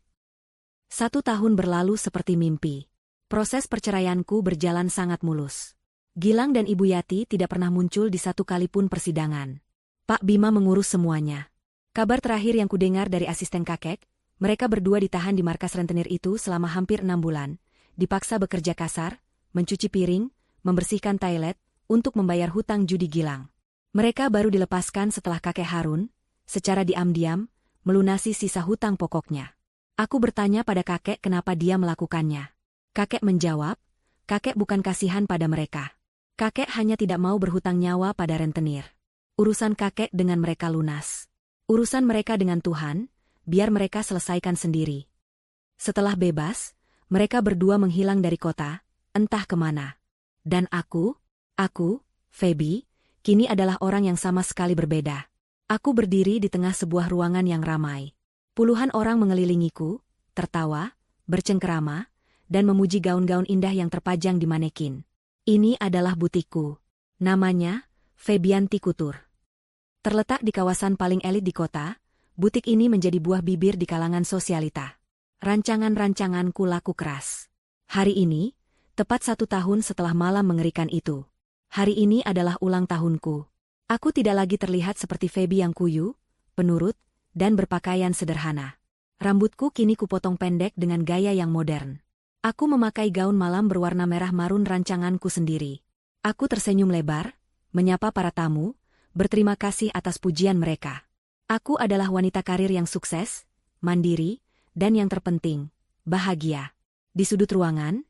1 tahun berlalu seperti mimpi. Proses perceraianku berjalan sangat mulus. Gilang dan Ibu Yati tidak pernah muncul di satu kali pun persidangan. Pak Bima mengurus semuanya. Kabar terakhir yang kudengar dari asisten kakek, mereka berdua ditahan di markas rentenir itu selama hampir 6 bulan, dipaksa bekerja kasar, mencuci piring, membersihkan toilet, untuk membayar hutang judi Gilang. Mereka baru dilepaskan setelah kakek Harun, secara diam-diam, melunasi sisa hutang pokoknya. Aku bertanya pada kakek kenapa dia melakukannya. Kakek menjawab, kakek bukan kasihan pada mereka. Kakek hanya tidak mau berhutang nyawa pada rentenir. Urusan kakek dengan mereka lunas. Urusan mereka dengan Tuhan, biar mereka selesaikan sendiri. Setelah bebas, mereka berdua menghilang dari kota, entah kemana. Dan aku, Feby, kini adalah orang yang sama sekali berbeda. Aku berdiri di tengah sebuah ruangan yang ramai. Puluhan orang mengelilingiku, tertawa, bercengkerama, dan memuji gaun-gaun indah yang terpajang di manekin. Ini adalah butikku. Namanya, Febianti Couture. Terletak di kawasan paling elit di kota, butik ini menjadi buah bibir di kalangan sosialita. Rancangan-rancanganku laku keras. Hari ini, tepat 1 tahun setelah malam mengerikan itu. Hari ini adalah ulang tahunku. Aku tidak lagi terlihat seperti Feby yang kuyu, penurut, dan berpakaian sederhana. Rambutku kini kupotong pendek dengan gaya yang modern. Aku memakai gaun malam berwarna merah marun rancanganku sendiri. Aku tersenyum lebar, menyapa para tamu, berterima kasih atas pujian mereka. Aku adalah wanita karir yang sukses, mandiri, dan yang terpenting, bahagia. Di sudut ruangan,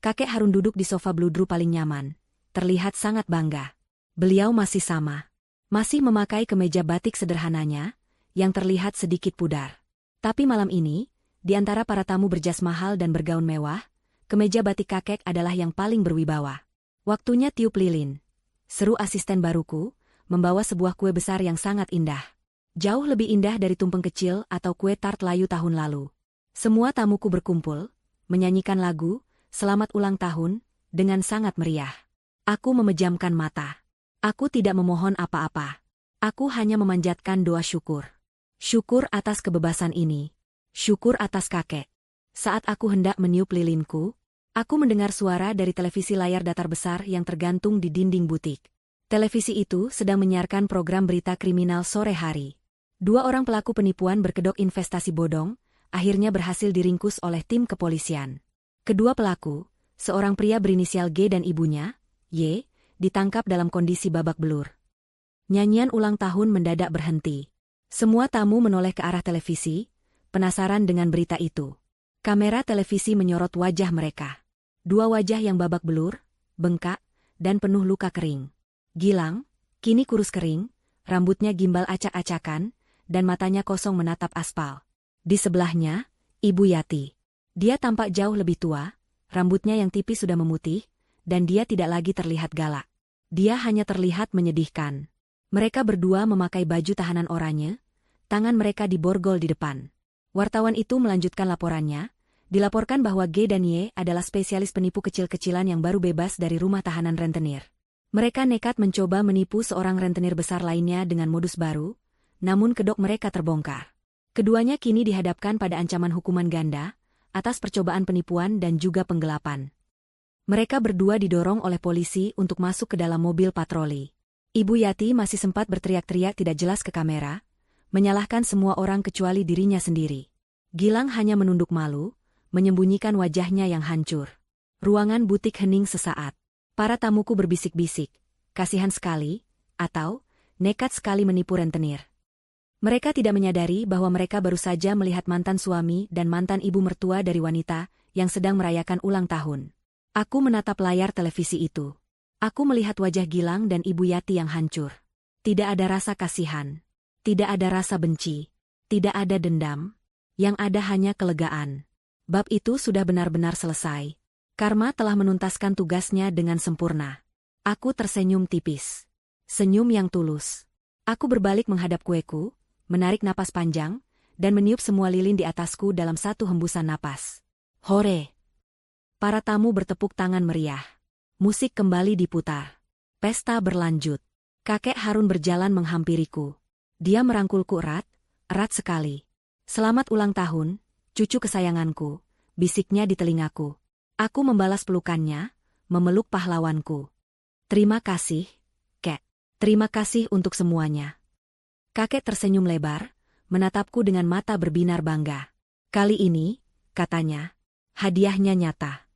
kakek Harun duduk di sofa bludru paling nyaman, terlihat sangat bangga. Beliau masih sama. Masih memakai kemeja batik sederhananya, yang terlihat sedikit pudar. Tapi malam ini, di antara para tamu berjas mahal dan bergaun mewah, kemeja batik kakek adalah yang paling berwibawa. Waktunya tiup lilin. Seru asisten baruku, membawa sebuah kue besar yang sangat indah. Jauh lebih indah dari tumpeng kecil atau kue tart layu tahun lalu. Semua tamuku berkumpul, menyanyikan lagu, Selamat Ulang Tahun, dengan sangat meriah. Aku memejamkan mata. Aku tidak memohon apa-apa. Aku hanya memanjatkan doa syukur. Syukur atas kebebasan ini. Syukur atas kakek. Saat aku hendak meniup lilinku, aku mendengar suara dari televisi layar datar besar yang tergantung di dinding butik. Televisi itu sedang menyiarkan program berita kriminal sore hari. 2 orang pelaku penipuan berkedok investasi bodong, akhirnya berhasil diringkus oleh tim kepolisian. Kedua pelaku, seorang pria berinisial G dan ibunya, Y, ditangkap dalam kondisi babak belur. Nyanyian ulang tahun mendadak berhenti. Semua tamu menoleh ke arah televisi, penasaran dengan berita itu. Kamera televisi menyorot wajah mereka. Dua wajah yang babak belur, bengkak, dan penuh luka kering. Gilang, kini kurus kering, rambutnya gimbal acak-acakan, dan matanya kosong menatap aspal. Di sebelahnya, Ibu Yati. Dia tampak jauh lebih tua, rambutnya yang tipis sudah memutih, dan dia tidak lagi terlihat galak. Dia hanya terlihat menyedihkan. Mereka berdua memakai baju tahanan oranye, tangan mereka diborgol di depan. Wartawan itu melanjutkan laporannya, dilaporkan bahwa G dan Y adalah spesialis penipu kecil-kecilan yang baru bebas dari rumah tahanan rentenir. Mereka nekat mencoba menipu seorang rentenir besar lainnya dengan modus baru, namun kedok mereka terbongkar. Keduanya kini dihadapkan pada ancaman hukuman ganda, atas percobaan penipuan dan juga penggelapan. Mereka berdua didorong oleh polisi untuk masuk ke dalam mobil patroli. Ibu Yati masih sempat berteriak-teriak tidak jelas ke kamera, menyalahkan semua orang kecuali dirinya sendiri. Gilang hanya menunduk malu, menyembunyikan wajahnya yang hancur. Ruangan butik hening sesaat. Para tamuku berbisik-bisik, kasihan sekali, atau nekat sekali menipu rentenir. Mereka tidak menyadari bahwa mereka baru saja melihat mantan suami dan mantan ibu mertua dari wanita yang sedang merayakan ulang tahun. Aku menatap layar televisi itu. Aku melihat wajah Gilang dan Ibu Yati yang hancur. Tidak ada rasa kasihan. Tidak ada rasa benci. Tidak ada dendam. Yang ada hanya kelegaan. Bab itu sudah benar-benar selesai. Karma telah menuntaskan tugasnya dengan sempurna. Aku tersenyum tipis. Senyum yang tulus. Aku berbalik menghadap kueku, menarik napas panjang, dan meniup semua lilin di atasku dalam satu hembusan napas. Hore! Para tamu bertepuk tangan meriah. Musik kembali diputar. Pesta berlanjut. Kakek Harun berjalan menghampiriku. Dia merangkulku erat, erat sekali. Selamat ulang tahun, cucu kesayanganku, bisiknya di telingaku. Aku membalas pelukannya, memeluk pahlawanku. Terima kasih, Kek. Terima kasih untuk semuanya. Kakek tersenyum lebar, menatapku dengan mata berbinar bangga. Kali ini, katanya, hadiahnya nyata.